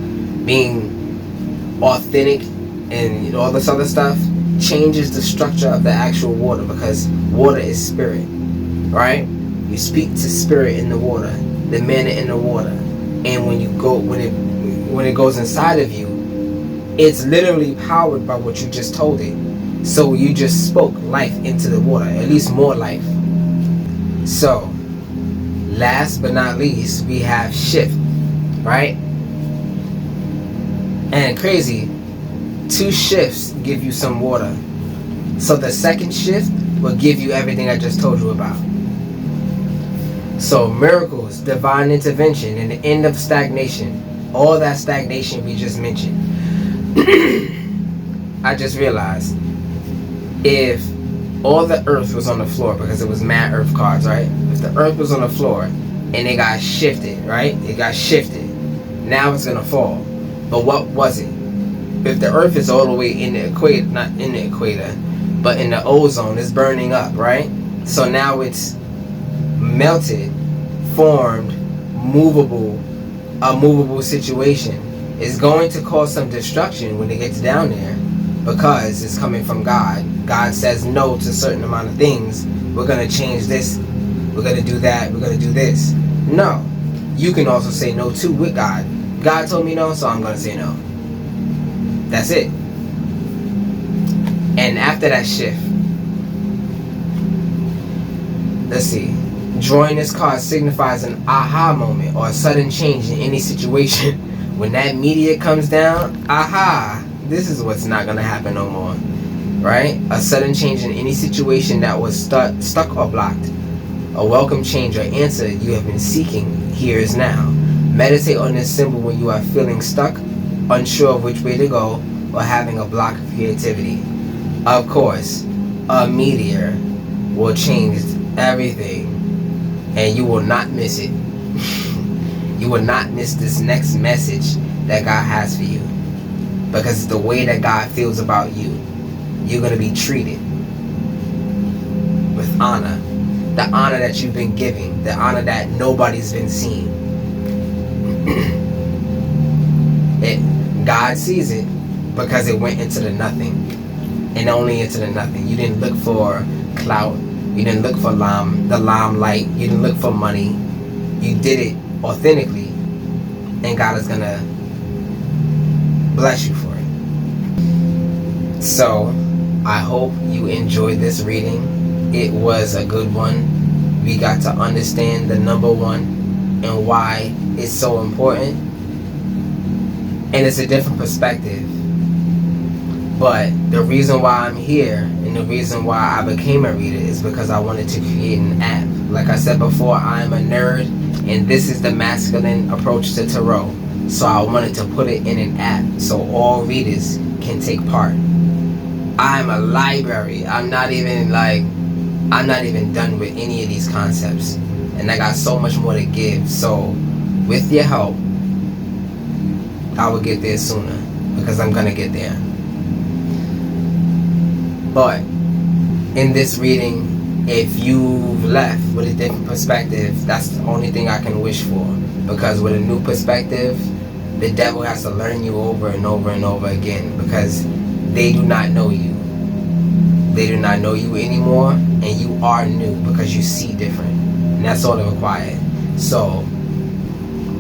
being authentic and all this other stuff changes the structure of the actual water, because water is spirit, right? You speak to spirit in the water, the mana in the water, and when it goes inside of you, it's literally powered by what you just told it. So you just spoke life into the water, at least more life. So last but not least, we have shift, right? And crazy, 2 shifts give you some water. So the second shift will give you everything I just told you about. So miracles, divine intervention, and the end of stagnation. All that stagnation we just mentioned. I just realized, if all the earth was on the floor, because it was mad earth cards, right? If the earth was on the floor and it got shifted, right? It got shifted. Now it's gonna fall. But what was it? If the earth is all the way in the equator, not in the equator, but in the ozone, it's burning up, right? So now it's melted, formed, a movable situation. It's going to cause some destruction when it gets down there, because it's coming from God. God says no to a certain amount of things. We're going to change this, we're going to do that, we're going to do this. No. You can also say no too with God. God told me no, so I'm going to say no. That's it. And after that shift, let's see. Drawing this card signifies an aha moment or a sudden change in any situation. When that meteor comes down, aha, this is what's not going to happen no more. Right? A sudden change in any situation that was stuck or blocked. A welcome change or answer you have been seeking here is now. Meditate on this symbol when you are feeling stuck, unsure of which way to go, or having a block of creativity. Of course, a meteor will change everything, and you will not miss it. You will not miss this next message that God has for you, because it's the way that God feels about you. You're going to be treated with honor. The honor that you've been giving. The honor that nobody's been seeing. God sees it because it went into the nothing. And only into the nothing. You didn't look for clout. You didn't look for the limelight. You didn't look for money. You did it authentically. And God is going to bless you for it. So, I hope you enjoyed this reading. It was a good one. We got to understand the number 1 and why it's so important. And it's a different perspective. But the reason why I'm here and the reason why I became a reader is because I wanted to create an app. Like I said before, I'm a nerd, and this is the masculine approach to tarot. So I wanted to put it in an app so all readers can take part. I'm a library. I'm not even done with any of these concepts. And I got so much more to give. So with your help, I will get there sooner, because I'm going to get there. But in this reading, if you've left with a different perspective, that's the only thing I can wish for. Because with a new perspective, the devil has to learn you over and over and over again, because they do not know you. They do not know you anymore, and you are new because you see different. And that's all required. So,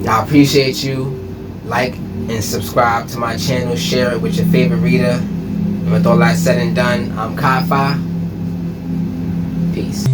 I appreciate you. Like and subscribe to my channel. Share it with your favorite reader. And with all that said and done, I'm KyFy. Peace.